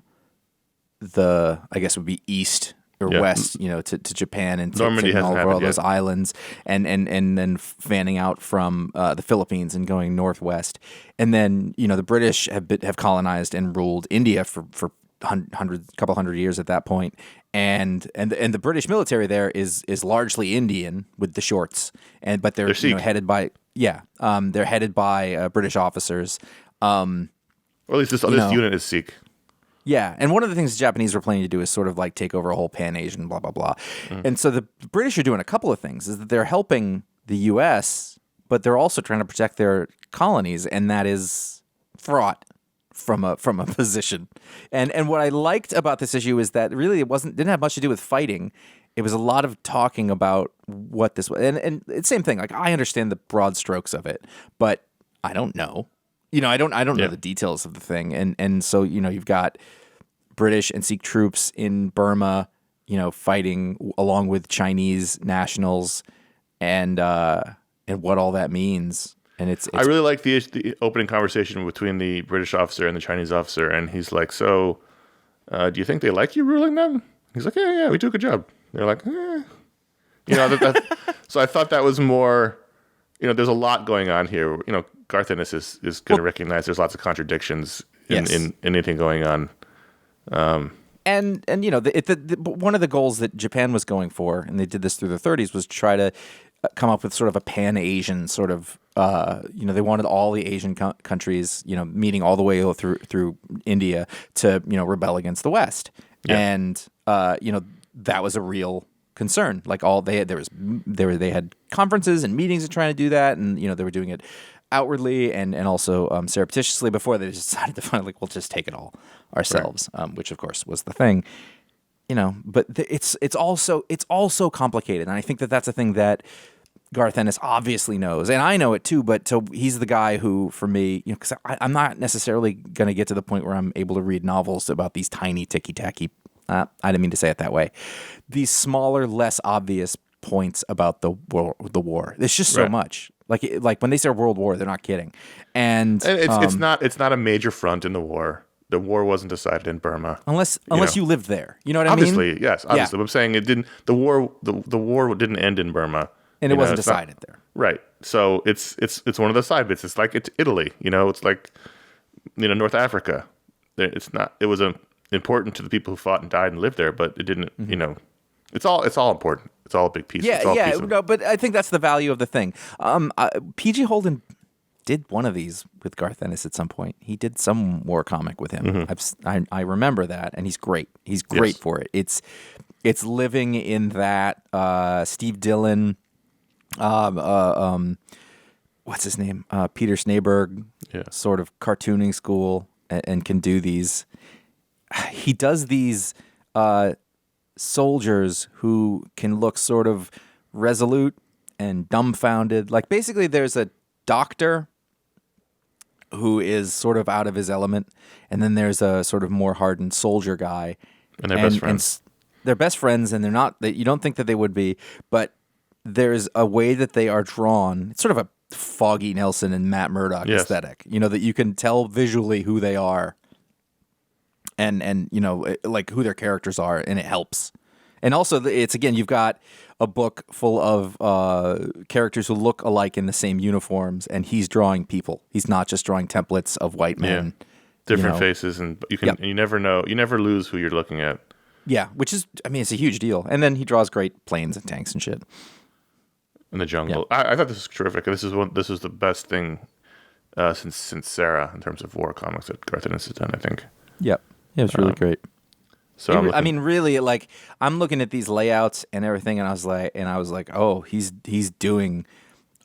I guess it would be east or Yeah. west, to Japan and Normandy taking hasn't all happened those yet. islands and then fanning out from the Philippines and going northwest. And then, the British have colonized and ruled India for couple hundred years at that point. And the British military there is largely Indian with the shorts, but they're Sikh. headed by they're headed by British officers. Or at least this unit is Sikh. Yeah, and one of the things the Japanese were planning to do is sort of like take over a whole Pan-Asian, blah, blah, blah. And so the British are doing a couple of things, is that they're helping the U.S., but they're also trying to protect their colonies, and that is fraught from a position. And what I liked about this issue is that really didn't have much to do with fighting. It was a lot of talking about what this was. And it's the same thing. Like, I understand the broad strokes of it, but I don't know. I don't know the details of the thing, and so you've got British and Sikh troops in Burma, fighting along with Chinese nationals, and what all that means. And it's I really like the opening conversation between the British officer and the Chinese officer, and he's like, "So, do you think they like you ruling them?" He's like, "Yeah, we do a good job." They're like, "Eh." So I thought that was more. There's a lot going on here. Garth Ennis is going to recognize there's lots of contradictions in anything going on. And one of the goals that Japan was going for, and they did this through the 30s, was try to come up with sort of a Pan-Asian sort of, they wanted all the Asian countries, meeting all the way through India to, rebel against the West. Yeah. And, that was a real concern. Like they had conferences and meetings and trying to do that, and they were doing it outwardly and also surreptitiously before they decided to finally, we'll just take it all ourselves, right. Which of course was the thing, But it's also complicated, and I think that's a thing that Garth Ennis obviously knows, and I know it too. But so he's the guy who, for me, because I'm not necessarily going to get to the point where I'm able to read novels about these tiny ticky-tacky. I didn't mean to say it that way. These smaller, less obvious points about the war. There's just so right. much. Like when they say World War, they're not kidding. And it's not a major front in the war. The war wasn't decided in Burma unless you lived there. You know what obviously, I mean? Yes, obviously. Yeah. I'm saying it didn't. The war didn't end in Burma, and it wasn't decided there. Right. So it's one of the side bits. It's like it's Italy. It's like North Africa. It's not. It was important to the people who fought and died and lived there, but it didn't. Mm-hmm. It's all important. It's all a big piece. No, but I think that's the value of the thing. P.G. Holden did one of these with Garth Ennis at some point. He did some war comic with him. Mm-hmm. I remember that, and he's great. He's great for it. It's living in that Steve Dillon, what's his name? Peter Snaberg, sort of cartooning school, and can do these. He does these soldiers who can look sort of resolute and dumbfounded. Like basically there's a doctor who is sort of out of his element, and then there's a sort of more hardened soldier guy. And they're best friends. They're best friends, and they're not. You don't think that they would be, but there's a way that they are drawn. It's sort of a Foggy Nelson and Matt Murdock aesthetic, that you can tell visually who they are. And like who their characters are, and it helps. And also, it's again, you've got a book full of characters who look alike in the same uniforms, and he's drawing people. He's not just drawing templates of white men, different faces, and you can you never know, you never lose who you're looking at. Yeah, which is, it's a huge deal. And then he draws great planes and tanks and shit in the jungle. Yeah. I thought this was terrific. This is the best thing since Sarah in terms of war comics that Garth Ennis has done, I think. Yep. Yeah, it was really great. So really, like I'm looking at these layouts and everything, and I was like, oh, he's doing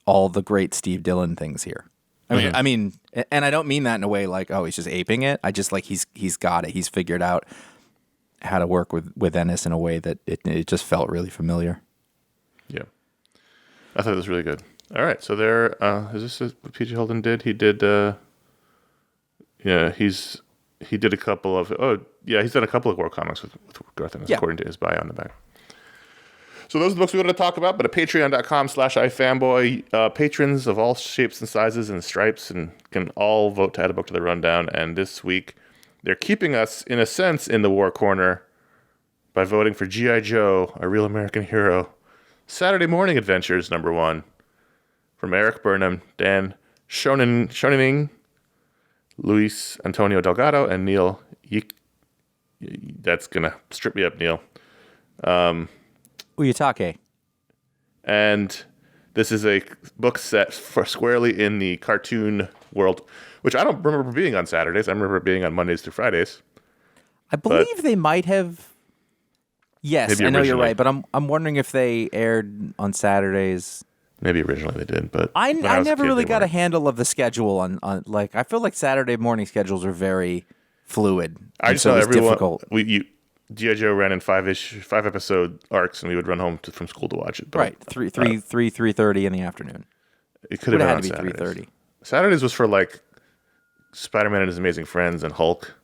all the great Steve Dillon things here. I mean, and I don't mean that in a way like, oh, he's just aping it. I just like he's got it. He's figured out how to work with Ennis in a way that it just felt really familiar. Yeah, I thought it was really good. All right, so there is this what P.G. Holden did? He did. He did a couple of he's done a couple of war comics with Garth Ennis, according to his bio on the back. So those are the books we wanted to talk about, but at patreon.com/iFanboy, patrons of all shapes and sizes and stripes and can all vote to add a book to the rundown. And this week, they're keeping us, in a sense, in the war corner by voting for G.I. Joe, A Real American Hero. Saturday Morning Adventures, #1, from Eric Burnham, Dan Schoening, Luis Antonio Delgado, and Neil. That's going to strip me up, Neil. Uyatake. And this is a book set for squarely in the cartoon world, which I don't remember being on Saturdays. I remember it being on Mondays through Fridays. I believe they might have. Yes, I know you're right, but I'm wondering if they aired on Saturdays. Maybe originally they did, but I never really got a handle of the schedule on like I feel like Saturday morning schedules are very fluid. I just know everyone. G.I. Joe ran in 5-episode arcs, and we would run home from school to watch it. But, right, 3:30 in the afternoon. It could have been had on to be Saturdays. 3:30. Saturdays was for like Spider-Man and His Amazing Friends and Hulk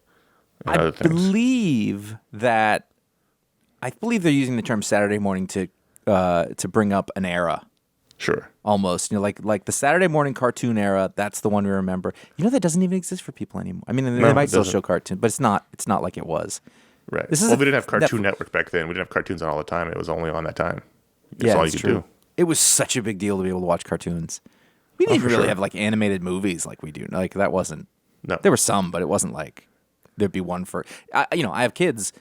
and other things. I believe they're using the term Saturday morning to bring up an era. Sure. Almost, like the Saturday morning cartoon era. That's the one we remember. That doesn't even exist for people anymore. I mean, they might still show cartoons, but it's not like it was. Right. We didn't have Cartoon Network back then. We didn't have cartoons on all the time. It was only on that time. That's all you could do. It was such a big deal to be able to watch cartoons. We didn't really have like animated movies like we do. Like that wasn't. No. There were some, but it wasn't like there'd be one for. I have kids.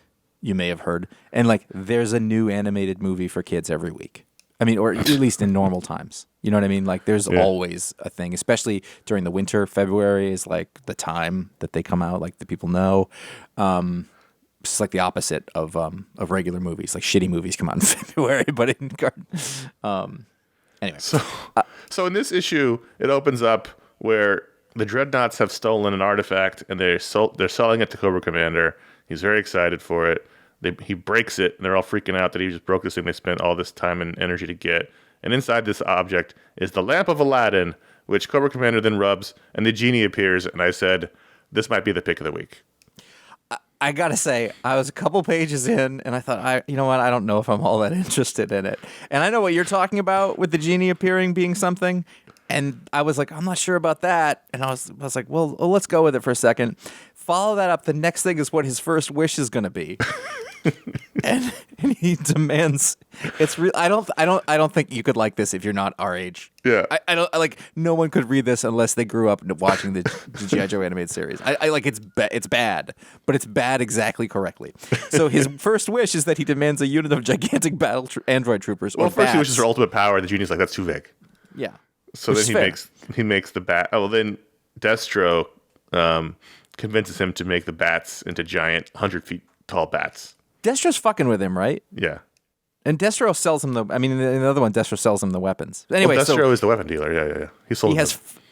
You may have heard, and like there's a new animated movie for kids every week. I mean, or at least in normal times. You know what I mean? Like there's always a thing, especially during the winter. February is like the time that they come out. Like the people know. It's like the opposite of regular movies. Like shitty movies come out in February, but in anyway. So in this issue, it opens up where the Dreadnoughts have stolen an artifact, and they're selling it to Cobra Commander. He's very excited for it. He breaks it, and they're all freaking out that he just broke this thing they spent all this time and energy to get. And inside this object is the Lamp of Aladdin, which Cobra Commander then rubs, and the genie appears. And I said, this might be the pick of the week. I gotta say, I was a couple pages in, and I thought, you know what? I don't know if I'm all that interested in it. And I know what you're talking about with the genie appearing being something. And I was like, I'm not sure about that. And I was like, well, let's go with it for a second. Follow that up. The next thing is what his first wish is going to be. and he demands. It's real. I don't think you could like this if you're not our age. Yeah. I don't like. No one could read this unless they grew up watching the G.I. Joe animated series. I like it's bad, but it's bad exactly correctly. So his first wish is that he demands a unit of gigantic battle android troopers. Well, first he wishes for ultimate power. The genie's like, that's too vague. Yeah. So then he makes the bat. Oh, well, then Destro convinces him to make the bats into giant 100 feet tall bats. Destro's fucking with him, right? Yeah. And Destro sells him in the other one, Destro sells him the weapons. Anyway, Destro is the weapon dealer. Yeah.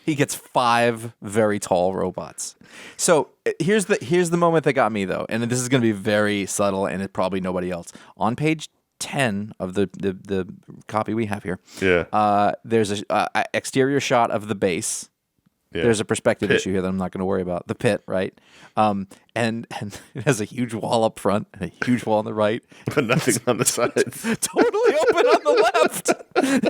He gets 5 very tall robots. So here's the moment that got me though, and this is going to be very subtle, and it probably nobody else. On page 10 of the copy we have here. Yeah. There's a exterior shot of the base. Yeah. There's a perspective issue here that I'm not going to worry about. The pit, right? And it has a huge wall up front and a huge wall on the right. But nothing on the sides. Totally open on the left. And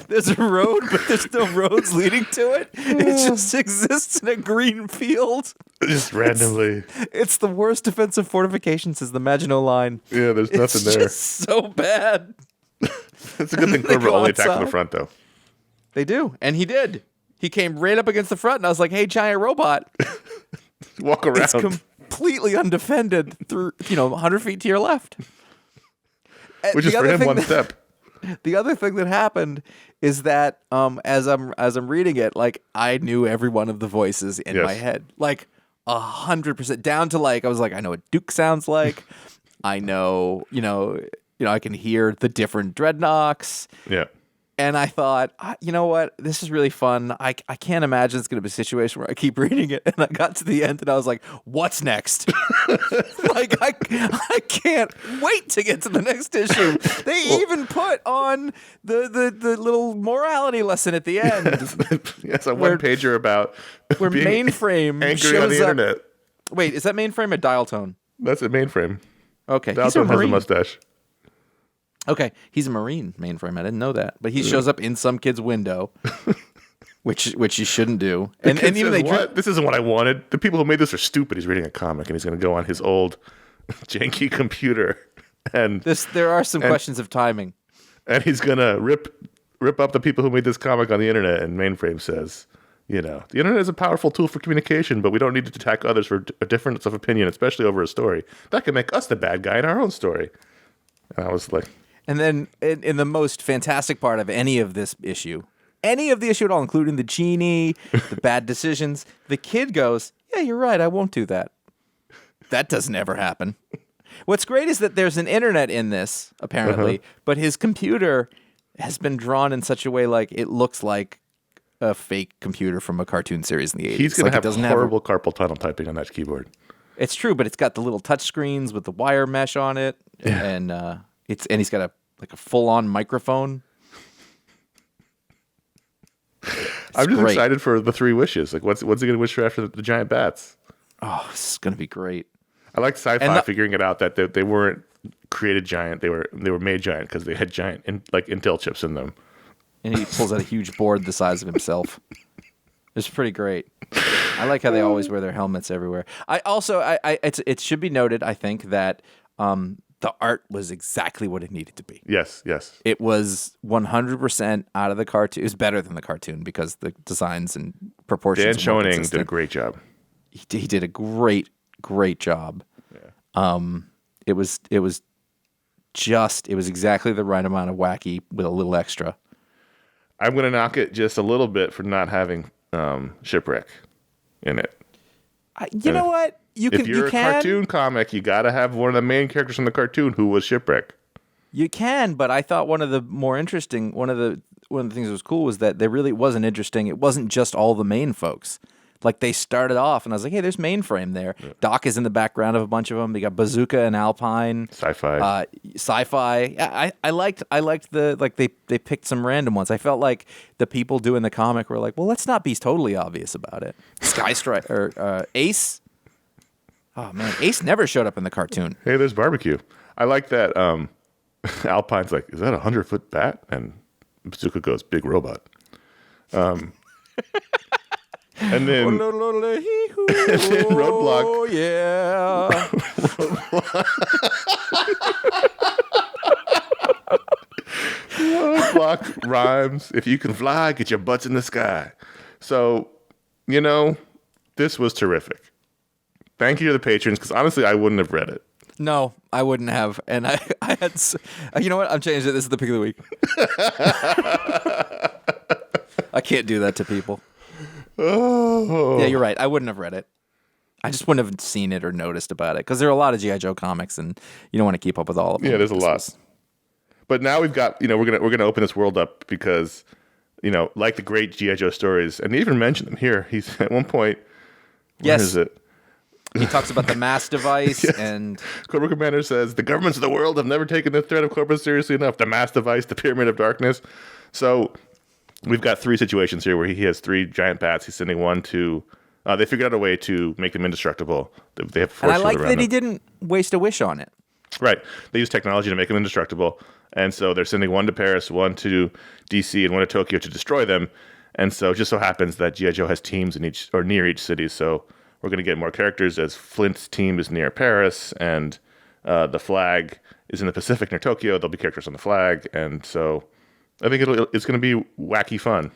there's a road, but there's no roads leading to it. It just exists in a green field. Just randomly. It's the worst defensive fortification since the Maginot Line. Yeah, there's nothing there. It's just so bad. It's a good thing Cobra only attacked from the front, though. They do, and he did. He came right up against the front, and I was like, hey, giant robot. Walk around. It's completely undefended through, 100 feet to your left. Which is for him one step. The other thing that happened is that as I'm reading it, like I knew every one of the voices in my head, like 100%, down to like I was like, I know what Duke sounds like. I know, I can hear the different dreadnoughts. Yeah. And I thought, you know what? This is really fun. I can't imagine it's going to be a situation where I keep reading it. And I got to the end and I was like, what's next? Like, I can't wait to get to the next issue. They even put on the little morality lesson at the end. Yes, a one-pager about where Mainframe angry shows on the up. internet. Wait, is that Mainframe a Dial Tone? That's a Mainframe. Okay. Dial Tone has a mustache. Okay, he's a Marine, Mainframe. I didn't know that, but he shows up in some kid's window, which you shouldn't do. And even this isn't what I wanted. The people who made this are stupid. He's reading a comic and he's going to go on his old janky computer. And there are some questions of timing. And he's gonna rip up the people who made this comic on the internet. And Mainframe says, the internet is a powerful tool for communication, but we don't need to attack others for a difference of opinion, especially over a story. That can make us the bad guy in our own story. And I was like... And then in the most fantastic part of any of the issue at all, including the genie, the bad decisions, the kid goes, yeah, you're right, I won't do that. That doesn't ever happen. What's great is that there's an internet in this, apparently, but his computer has been drawn in such a way like it looks like a fake computer from a cartoon series in the 80s. He's going to have horrible carpal tunnel typing on that keyboard. It's true, but it's got the little touch screens with the wire mesh on it, and he's got a full-on microphone. I'm just excited for the 3 wishes. Like, what's he going to wish for after the giant bats? Oh, this is going to be great. I like Sci-Fi figuring it out that they weren't created giant. They were made giant because they had giant Intel chips in them. And he pulls out a huge board the size of himself. It's pretty great. I like how they always wear their helmets everywhere. It should be noted, I think, that the art was exactly what it needed to be. Yes. It was 100% out of the cartoon. It was better than the cartoon because the designs and proportions. Dan Schoening did a great job. He did a great job. Yeah. It was exactly the right amount of wacky with a little extra. I'm going to knock it just a little bit for not having Shipwreck in it. You know what? If you're a cartoon comic, you got to have one of the main characters from the cartoon who was Shipwreck. You can, but I thought one of the things that was cool was that there really wasn't interesting. It wasn't just all the main folks. Like, they started off, and I was like, hey, there's Mainframe there. Yeah. Doc is in the background of a bunch of them. They got Bazooka and Alpine. Sci-Fi. I liked they picked some random ones. I felt like the people doing the comic were like, well, let's not be totally obvious about it. Skystrike or Ace. Oh, man. Ace never showed up in the cartoon. Hey, there's Barbecue. I like that Alpine's like, is that a 100-foot bat? And Bazooka goes, big robot. And then, and then Roadblock. Oh, yeah. Roadblock rhymes. If you can fly, get your butts in the sky. So, this was terrific. Thank you to the patrons, because honestly, I wouldn't have read it. No, I wouldn't have. And I had, you know what? I'm changing it. This is the pick of the week. I can't do that to people. Oh. Yeah, you're right. I wouldn't have read it. I just wouldn't have seen it or noticed about it because there are a lot of G.I. Joe comics, and you don't want to keep up with all of them. Yeah, there's a lot. But now we've got, we're gonna open this world up because, like the great G.I. Joe stories, and they even mention them here. He's at one point. Where is it? He talks about the mass device. Yes. And Cobra Commander says the governments of the world have never taken the threat of Cobra seriously enough. The mass device, the Pyramid of Darkness. So we've got 3 situations here where he has 3 giant bats. He's sending one to. They figured out a way to make them indestructible. They have force. And I like that he didn't waste a wish on it. Right. They use technology to make them indestructible. And so they're sending one to Paris, one to DC, and one to Tokyo to destroy them. And so it just so happens that G.I. Joe has teams in each or near each city. So we're going to get more characters as Flint's team is near Paris and the flag is in the Pacific near Tokyo. There'll be characters on the flag. And so I think it's going to be wacky fun.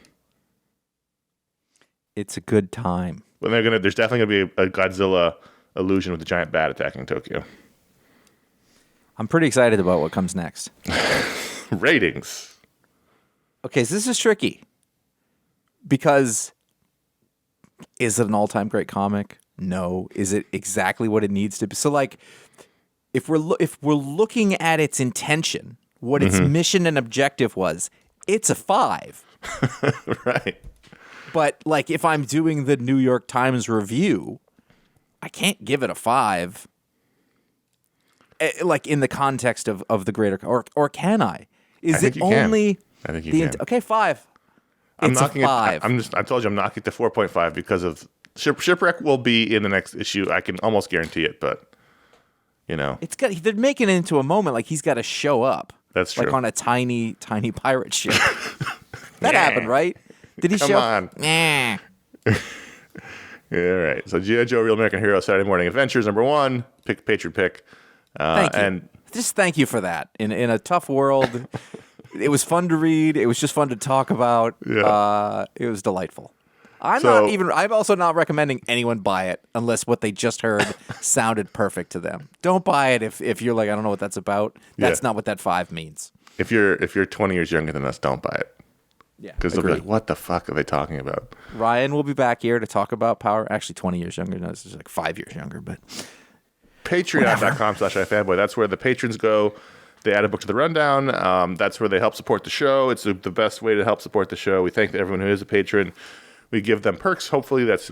It's a good time. But there's definitely going to be a Godzilla illusion with the giant bat attacking Tokyo. I'm pretty excited about what comes next. Ratings. Okay, so this is tricky. Because is it an all-time great comic? No. Is it exactly what it needs to be? So, like, if we're looking at its intention, what its mission and objective was, it's a 5. Right. But, like, if I'm doing the New York Times review, I can't give it a 5. Like, in the context of the greater... Or can I? Is it only... I think you can. Okay, 5. It's a 5. I told you I'm knocking it to 4.5 because of Shipwreck will be in the next issue. I can almost guarantee it, but they're making it into a moment like he's got to show up. That's true. Like on a tiny pirate ship. That happened, right? Did he show up? Nah. All right. So G.I. Joe Real American Hero Saturday Morning Adventures #1, Patron Pick. Thank you. And just thank you for that. In a tough world, it was fun to read. It was just fun to talk about. Yeah. It was delightful. I'm also not recommending anyone buy it unless what they just heard sounded perfect to them. Don't buy it if you're like, I don't know what that's about. That's not what that 5 means. If you're 20 years younger than us, don't buy it. Yeah, because they'll be like, what the fuck are they talking about? Ryan will be back here to talk about Power. Actually, 20 years younger. No, this is like 5 years younger, but Patreon.com/iFanboy. That's where the patrons go. They add a book to the rundown. That's where they help support the show. It's the best way to help support the show. We thank everyone who is a patron. We give them perks. Hopefully that's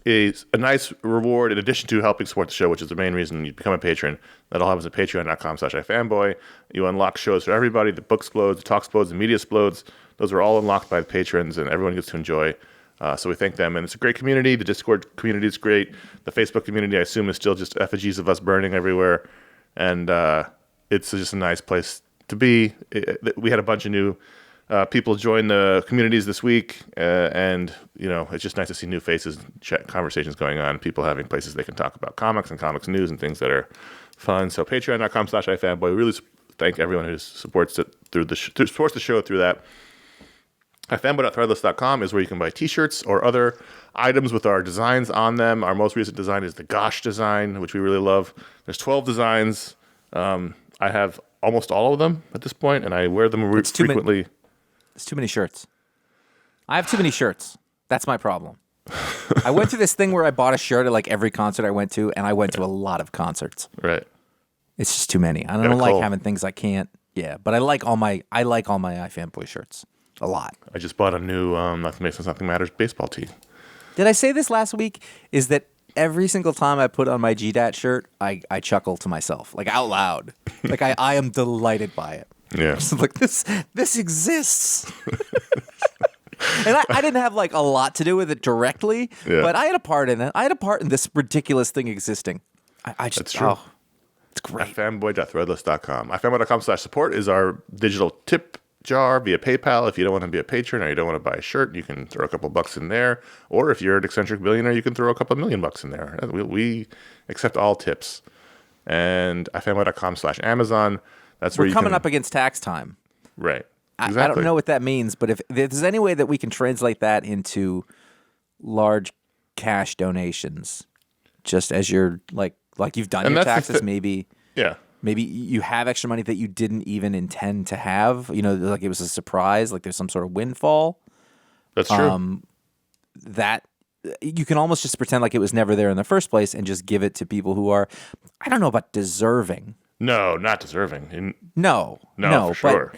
a nice reward in addition to helping support the show, which is the main reason you become a patron. That all happens at patreon.com/iFanboy. You unlock shows for everybody. The book explodes, the talk explodes, the media explodes. Those are all unlocked by the patrons, and everyone gets to enjoy. So we thank them. And it's a great community. The Discord community is great. The Facebook community, I assume, is still just effigies of us burning everywhere. And it's just a nice place to be. We had a bunch of new people join the communities this week, and it's just nice to see new faces, conversations going on, people having places they can talk about comics and comics news and things that are fun. So patreon.com/iFanboy. We really thank everyone who supports it supports the show through that. iFanboy.threadless.com is where you can buy t-shirts or other items with our designs on them. Our most recent design is the Gosh design, which we really love. There's 12 designs. I have almost all of them at this point, and I wear them frequently. It's too many shirts. I have too many shirts. That's my problem. I went through this thing where I bought a shirt at like every concert I went to, and I went to a lot of concerts. Right. It's just too many. I don't like having things I can't. Yeah, but I like all my iFanboy shirts a lot. I just bought a new Nothing Makes Nothing Matters baseball tee. Did I say this last week? Is that every single time I put on my GDAT shirt, I chuckle to myself, like out loud. Like I am delighted by it. Yeah. Like this exists. And I didn't have like a lot to do with it directly, but I had a part in it. I had a part in this ridiculous thing existing. I just, That's true. It's great. iFanboy.threadless.com. iFanboy.com/support is our digital tip jar via PayPal. If you don't want to be a patron or you don't want to buy a shirt, you can throw a couple bucks in there. Or if you're an eccentric billionaire, you can throw a couple $1 million in there. We accept all tips. And iFanboy.com/Amazon. That's where we're coming up against tax time. Right. Exactly. I don't know what that means, but if there's any way that we can translate that into large cash donations, just as you're like you've done your taxes, maybe you have extra money that you didn't even intend to have. Like it was a surprise, like there's some sort of windfall. That's true. That you can almost just pretend like it was never there in the first place and just give it to people who are, I don't know about deserving. No, not deserving. No, for sure.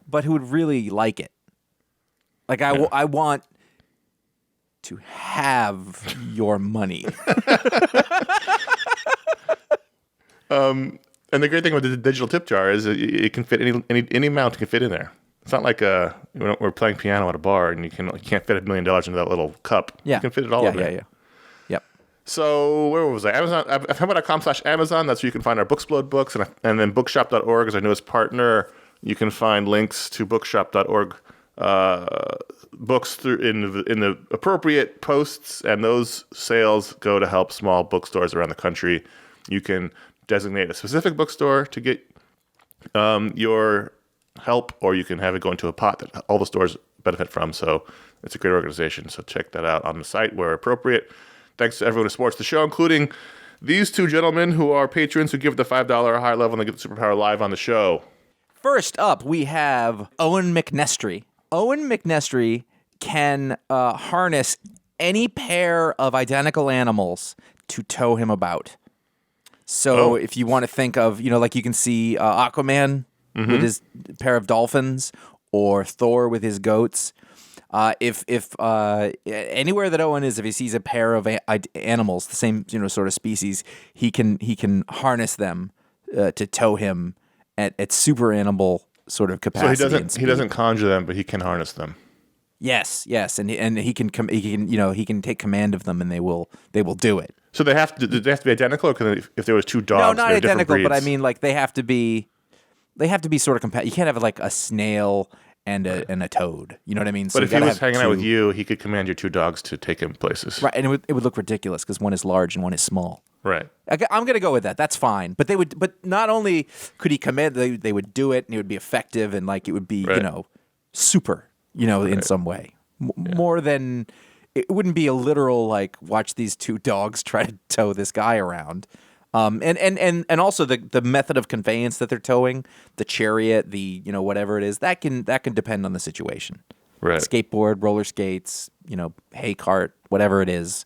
But who would really like it? Like I want to have your money. And the great thing with the digital tip jar is it can fit any amount can fit in there. It's not like we're playing piano at a bar and you can't fit $1 million into that little cup. Yeah. You can fit it all in there. Yeah. Yep. So where was I? Amazon. iFanboy.com/Amazon. That's where you can find our Booksplode books, and then bookshop.org is our newest partner. You can find links to bookshop.org books in the appropriate posts, and those sales go to help small bookstores around the country. You can designate a specific bookstore to get your help, or you can have it go into a pot that all the stores benefit from. So it's a great organization. So check that out on the site where appropriate. Thanks to everyone who supports the show, including these two gentlemen who are patrons who give the $5 or higher level and they get the superpower live on the show. First up, we have Owen McNestry. Owen McNestry can harness any pair of identical animals to tow him about. So if you want to think of, like you can see Aquaman with his pair of dolphins, or Thor with his goats. If anywhere that Owen is, if he sees a pair of animals, the same sort of species, he can harness them to tow him at super animal sort of capacity. So he doesn't conjure them, but he can harness them. Yes, and he can take command of them, and they will do it. So do they have to be identical, or if there was two dogs? No, not identical, but I mean like they have to be sort of compatible. You can't have like a snail and a toad. You know what I mean? But if he was hanging out with you, he could command your two dogs to take him places. Right, and it would look ridiculous because one is large and one is small. Right. I'm going to go with that. That's fine. But But not only could he commit, they would do it, and it would be effective, and like it would be, Right. super, in some way. More than it wouldn't be a literal like watch these two dogs try to tow this guy around. And also the method of conveyance that they're towing, the chariot, the whatever it is, that can depend on the situation. Right. Skateboard, roller skates, hay cart, whatever it is.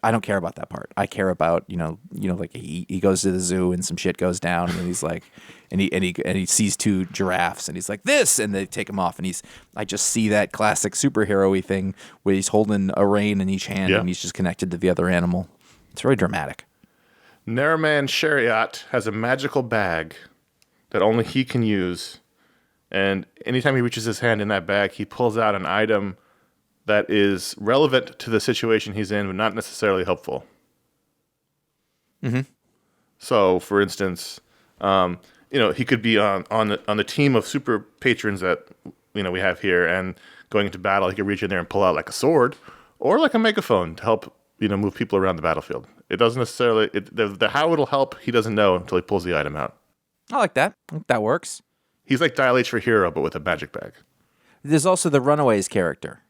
I don't care about that part. I care about like he goes to the zoo and some shit goes down and he's like, and he sees two giraffes and he's like this, and they take him off and I just see that classic superhero-y thing where he's holding a rein in each hand and he's just connected to the other animal. It's very dramatic. Nariman Shariat has a magical bag that only he can use, and anytime he reaches his hand in that bag, he pulls out an item that is relevant to the situation he's in, but not necessarily helpful. Mm-hmm. So, for instance, he could be on the team of super patrons that we have here, and going into battle, he could reach in there and pull out like a sword or like a megaphone to help move people around the battlefield. It doesn't necessarily the how it'll help. He doesn't know until he pulls the item out. I like that. I think that works. He's like Dial H for Hero, but with a magic bag. There's also the Runaways character.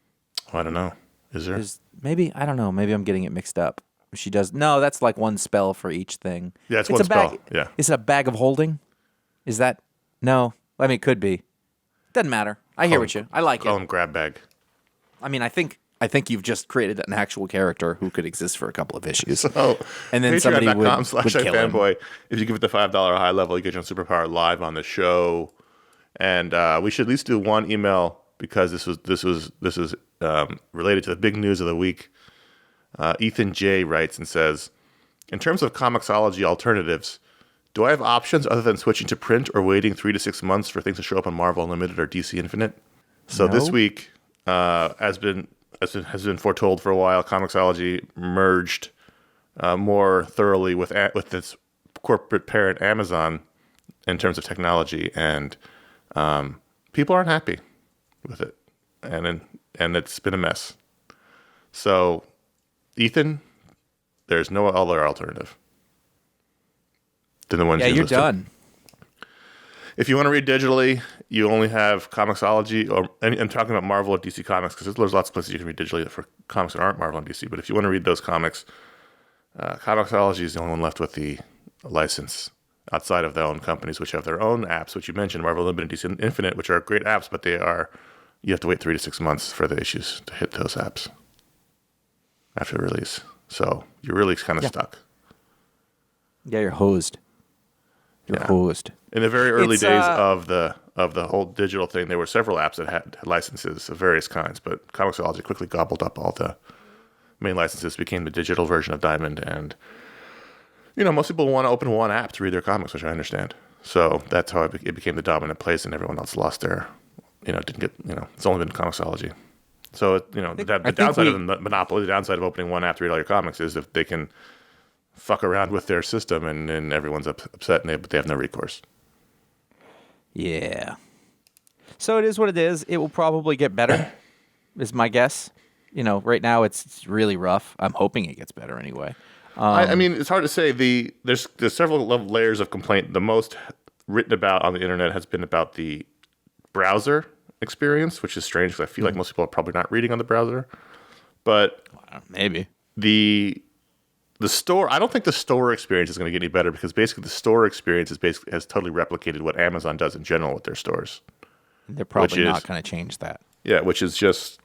Oh, I don't know. Is there? Maybe, I don't know. Maybe I'm getting it mixed up. She does. No, that's like one spell for each thing. Yeah, it's one spell. Yeah. Is it a bag of holding? Is that? No. I mean, it could be. Doesn't matter. I hear what you. I like call it. him Grab Bag. I mean, I think you've just created an actual character who could exist for a couple of issues. So, and then somebody would kill him. iFanboy. If you give it the $5 high level, you get your superpower live on the show. And we should at least do one email because this was related to the big news of the week. Ethan J. writes and says, in terms of Comixology alternatives, do I have options other than switching to print or waiting 3 to 6 months for things to show up on Marvel Unlimited or DC Infinite? So this week has been foretold for a while. Comixology merged more thoroughly with its corporate parent Amazon in terms of technology, and people aren't happy with it, and it's been a mess. So, Ethan, there's no other alternative than the ones you listed. You're done. If you want to read digitally, you only have Comixology, and I'm talking about Marvel or DC Comics, because there's lots of places you can read digitally for comics that aren't Marvel and DC. But if you want to read those comics, Comixology is the only one left with the license outside of their own companies, which have their own apps, which you mentioned, Marvel Unlimited and DC Infinite, which are great apps, but you have to wait 3 to 6 months for the issues to hit those apps after the release. So you're really kind of stuck. Yeah, you're hosed. You're hosed. In the very early days of the whole digital thing, there were several apps that had licenses of various kinds, but Comixology quickly gobbled up all the main licenses, became the digital version of Diamond, and most people want to open one app to read their comics, which I understand. So that's how it became the dominant place, and everyone else lost their, didn't get, it's only been Comixology. So, the downside of the monopoly, the downside of opening one app to read all your comics is if they can fuck around with their system and then everyone's upset but they have no recourse. Yeah. So it is what it is. It will probably get better, is my guess. Right now it's really rough. I'm hoping it gets better anyway. I mean, it's hard to say. There's several layers of complaint. The most written about on the internet has been about the browser experience, which is strange because I feel like most people are probably not reading on the browser. But maybe the store, I don't think the store experience is going to get any better because basically the store experience has totally replicated what Amazon does in general with their stores. They're probably not going to change that. Yeah, which is just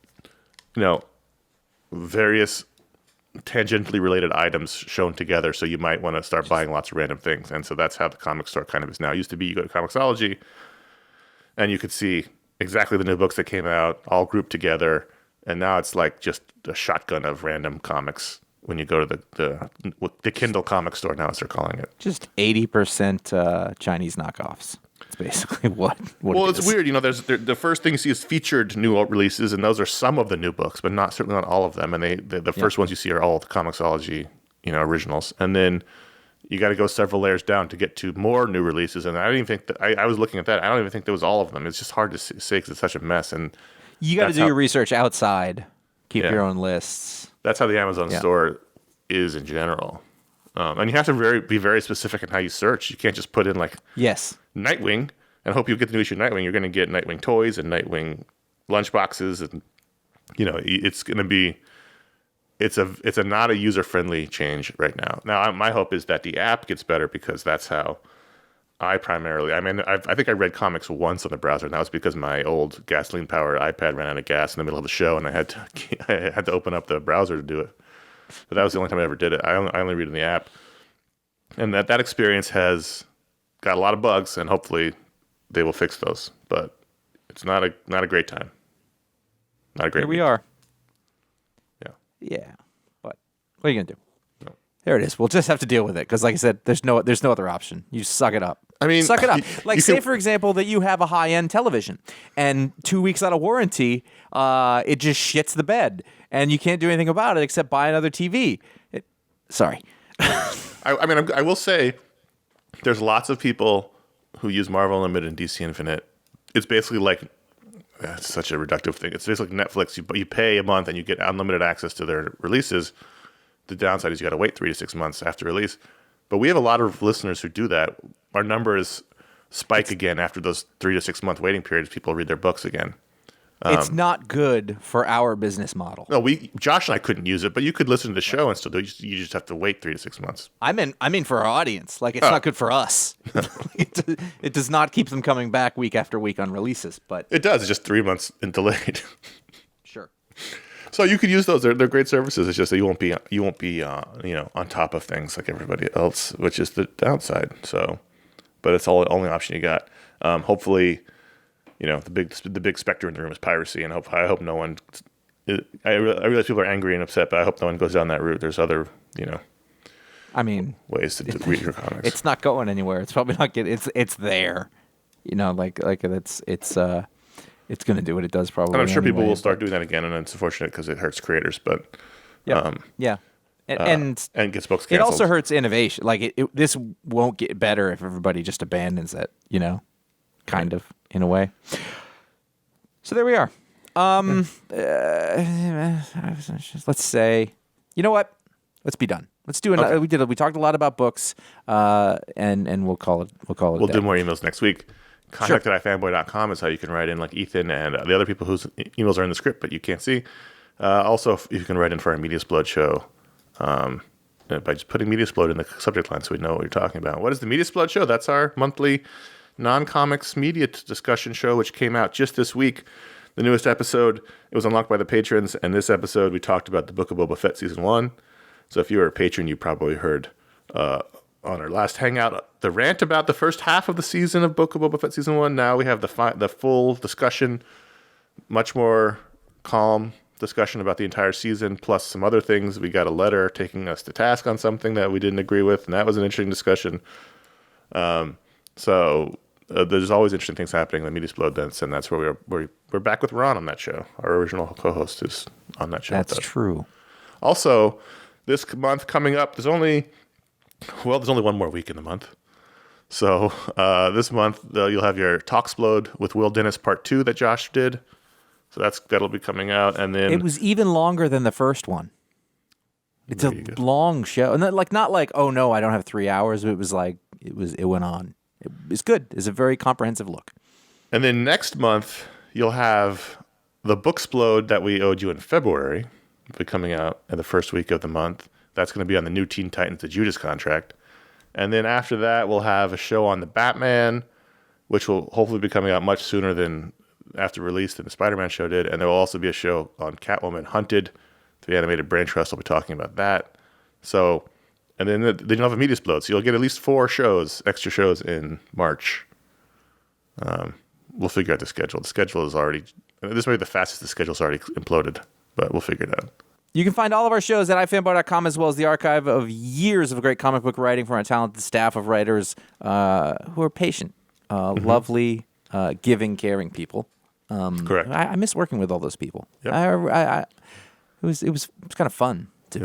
various tangentially related items shown together, so you might want to start buying lots of random things. And so that's how the comic store kind of is now. It used to be you go to Comixology and you could see exactly the new books that came out all grouped together, and now it's like just a shotgun of random comics when you go to the Kindle comic store now, as they're calling it. Just 80% Chinese knockoffs. It's basically what well, it it's is. weird. There's the first thing you see is featured new releases, and those are some of the new books, but certainly not all of them. And the first ones you see are all the Comixology, originals. And then you got to go several layers down to get to more new releases. And I don't even think that I was looking at that. I don't even think there was all of them. It's just hard to say because it's such a mess. And you got to do your research outside. Keep your own lists. That's how the Amazon store is in general. And you have to be very specific in how you search. You can't just put in like Yes. Nightwing and hope you get the new issue of Nightwing. You're going to get Nightwing toys and Nightwing lunchboxes, and it's going to be it's a not a user friendly change right now. Now, my hope is that the app gets better because that's how I think I read comics once on the browser, and that was because my old gasoline powered iPad ran out of gas in the middle of the show, and I had to open up the browser to do it. But that was the only time I ever did it. I only read in the app, and that experience has got a lot of bugs, and hopefully they will fix those. But it's not a great time. Not a great. Here we week. are. Yeah. Yeah. But what are you gonna do? No. There it is. We'll just have to deal with it because, like I said, there's no other option. You suck it up. I mean, suck it up. Like, say, can, for example, that you have a high-end television, and 2 weeks out of warranty, it just shits the bed, and you can't do anything about it except buy another TV. Sorry. I will say, there's lots of people who use Marvel Unlimited and DC Infinite. It's basically like, that's such a reductive thing. It's basically Netflix. You pay a month and you get unlimited access to their releases. The downside is you got to wait 3 to 6 months after release. But we have a lot of listeners who do that. Our numbers spike again after those 3 to 6 month waiting periods. People read their books again. It's not good for our business model. No, Josh and I couldn't use it, but you could listen to the show and still do it. You just have to wait 3 to 6 months. I mean for our audience. Like, it's not good for us. It does not keep them coming back week after week on releases, but It does. It's just 3 months delayed. sure. So you could use those. They're great services. It's just that you won't be on top of things like everybody else, which is the downside. So, but it's the only option you got. Hopefully, the big specter in the room is piracy, and I hope no one. I realize people are angry and upset, but I hope no one goes down that route. There's other I mean, ways to read your comics. it's not going anywhere. It's probably not getting. It's there. It's going to do what it does probably. And I'm sure people anyway, will start doing that again, and it's unfortunate because it hurts creators. But yeah. And gets books canceled. it also hurts innovation. Like, this won't get better if everybody just abandons it, kind of, in a way. So there we are. Let's say, you know what? Let's be done. Let's do another. Okay. We talked a lot about books, and we'll call it. We'll do more emails next week. Contact at iFanboy.com is how you can write in, like Ethan and the other people whose emails are in the script but you can't see. Also, if you can write in for our Media Splode show by just putting Media Splode in the subject line so we know what you're talking about. What is the Media Splode show? That's our monthly non-comics media discussion show, which came out just this week. The newest episode, it was unlocked by the patrons, and this episode we talked about the Book of Boba Fett Season 1. So if you were a patron, you probably heard on our last hangout the rant about the first half of the season of Book of Boba Fett Season 1. Now we have the full discussion, much more calm discussion about the entire season, plus some other things. We got a letter taking us to task on something that we didn't agree with, and that was an interesting discussion. So there's always interesting things happening in the Media Splode events, and that's where we're back with Ron on that show. Our original co-host is on that show. That's true. Also, this month coming up, there's only one more week in the month. So this month you'll have your Talksplode with Will Dennis Part 2 that Josh did. So that'll be coming out, and then It was even longer than the first one. It's a long show, and not like, oh no, I don't have 3 hours. It was like it went on. It's good. It's a very comprehensive look. And then next month you'll have the Booksplode that we owed you in February. Will be coming out in the first week of the month. That's going to be on the new Teen Titans: The Judas Contract. And then after that, we'll have a show on the Batman, which will hopefully be coming out much sooner than after release than the Spider-Man show did. And there will also be a show on Catwoman Hunted, the animated Brain Trust. We'll be talking about that. So, and then you'll have a Media Splode. So you'll get at least 4 extra shows in March. We'll figure out the schedule. The schedule is already, this may be the fastest the schedule's already imploded, but we'll figure it out. You can find all of our shows at ifanboy.com, as well as the archive of years of great comic book writing from our talented staff of writers who are patient, lovely, giving, caring people. Correct. I miss working with all those people. Yep. It was kind of fun to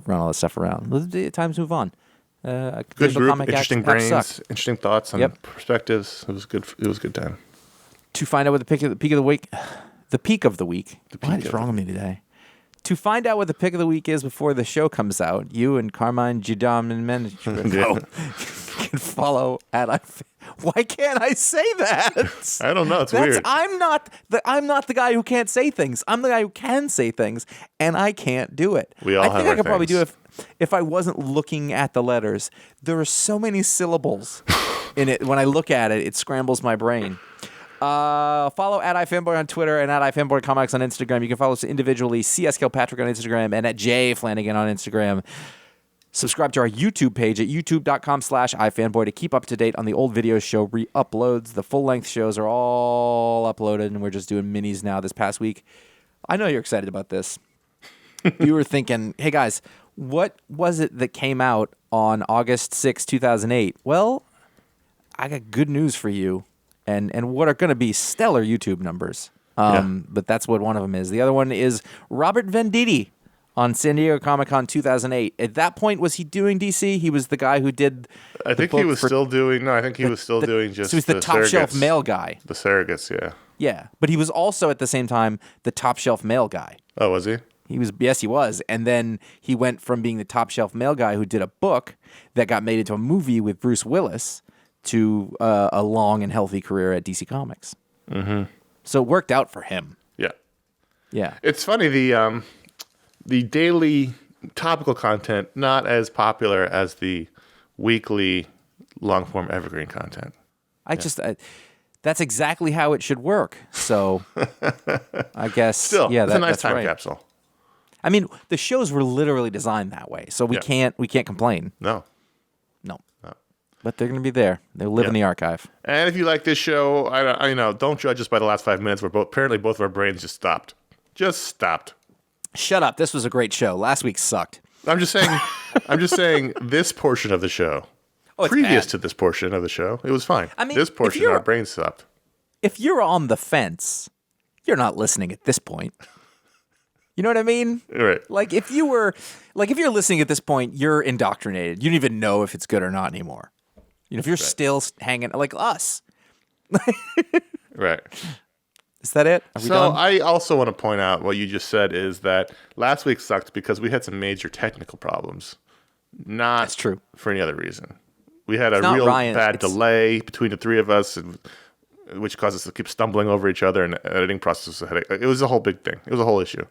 run all this stuff around. The times move on. Good group, interesting brains, interesting thoughts and perspectives. It was good. It was a good time. To find out what the peak of the week. What is wrong with me today? To find out what the pick of the week is before the show comes out, you and Carmine Nariman Shariat can follow at Why can't I say that? I don't know. It's weird. I'm not the guy who can't say things. I'm the guy who can say things, and I can't do it. We all I have think our I could probably do things. it if I wasn't looking at the letters. There are so many syllables in it. When I look at it, it scrambles my brain. Follow at iFanboy on Twitter and at iFanboy Comics on Instagram. You can follow us individually, CS Kilpatrick on Instagram and at J Flanagan on Instagram. Subscribe to our YouTube page at youtube.com/iFanboy to keep up to date on the old video show re-uploads. The full-length shows are all uploaded, and we're just doing minis now this past week. I know you're excited about this. You were thinking, hey, guys, what was it that came out on August 6, 2008? Well, I got good news for you. And what are going to be stellar YouTube numbers. But that's what one of them is. The other one is Robert Venditti on San Diego Comic-Con 2008. At that point, was he doing DC? He was the guy who did I think he was still doing... No, I think he was still doing just so he's the top shelf surrogates. male guy. The surrogates, yeah. Yeah, but he was also at the same time the top shelf male guy. Oh, was he? Yes, he was. And then he went from being the top shelf male guy who did a book that got made into a movie with Bruce Willis to a long and healthy career at DC Comics. Mm-hmm. So it worked out for him. Yeah. Yeah. It's funny, the daily topical content, not as popular as the weekly long-form evergreen content. That's exactly how it should work. So I guess, Still, yeah, it's a nice that's time right. capsule. I mean, the shows were literally designed that way, so we can't complain. No. But they're going to be there. They live in the archive. And if you like this show, don't judge us by the last 5 minutes where apparently both of our brains just stopped. Shut up. This was a great show. Last week sucked. I'm just saying this portion of the show. Previous to this portion of the show, it was fine. I mean, this portion, our brains stopped. If you're on the fence, you're not listening at this point. You know what I mean? Right. Like if you're listening at this point, you're indoctrinated. You don't even know if it's good or not anymore. You know, if you're still hanging like us. Right. Is that it? Are we So done? I also want to point out what you just said is that last week sucked because we had some major technical problems. Not That's true. for any other reason. We had a not real Ryan, bad it's- delay between the three of us, which caused us to keep stumbling over each other, and the editing process was a headache. It was a whole big thing. It was a whole issue.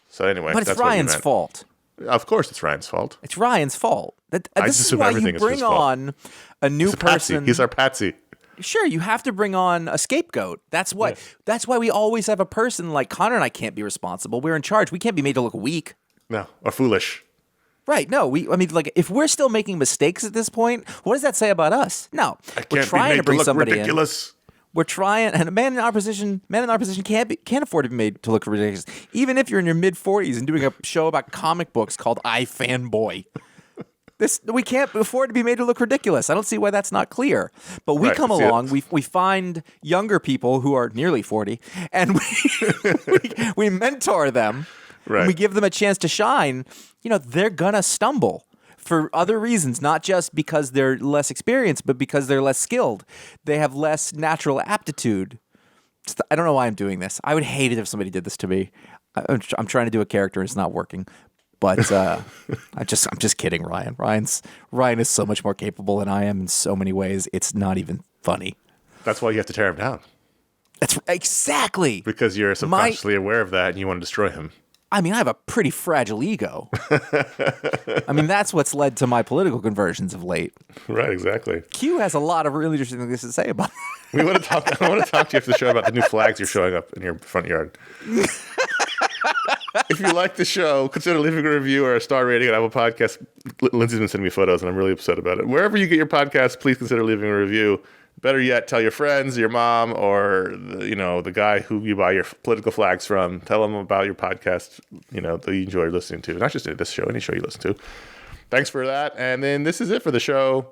So anyway, But it's that's what we Ryan's meant. fault. Of course, it's Ryan's fault. It's Ryan's fault. I This just is assume why everything you is his bring fault. on a new He's a patsy. person. He's our patsy. Sure, you have to bring on a scapegoat. That's why. That's why we always have a person like Connor and I can't be responsible. We're in charge. We can't be made to look weak. No, or foolish. Right? No, if we're still making mistakes at this point, what does that say about us? No, I we're can't trying be made to bring look somebody ridiculous. in. We're trying, and a man in our position can't afford to be made to look ridiculous. Even if you're in your mid-40s and doing a show about comic books called iFanboy. We can't afford to be made to look ridiculous. I don't see why that's not clear. But we come along, we find younger people who are nearly 40, and we mentor them. Right. And we give them a chance to shine. You know, they're gonna stumble for other reasons, not just because they're less experienced, but because they're less skilled. They have less natural aptitude. I don't know why I'm doing this. I would hate it if somebody did this to me. I'm trying to do a character and it's not working. But I'm just kidding, Ryan. Ryan is so much more capable than I am in so many ways. It's not even funny. That's why you have to tear him down. That's exactly Because you're subconsciously aware of that and you want to destroy him. I mean, I have a pretty fragile ego. I mean, that's what's led to my political conversions of late. Right, exactly. Q has a lot of really interesting things to say about it. I want to talk to you after the show about the new flags you're showing up in your front yard. If you like the show, consider leaving a review or a star rating on Apple Podcasts. Lindsay's been sending me photos, and I'm really upset about it. Wherever you get your podcasts, please consider leaving a review. Better yet, tell your friends, your mom, or the guy who you buy your political flags from. Tell them about your podcast, that you enjoy listening to. Not just this show, any show you listen to. Thanks for that. And then this is it for the show.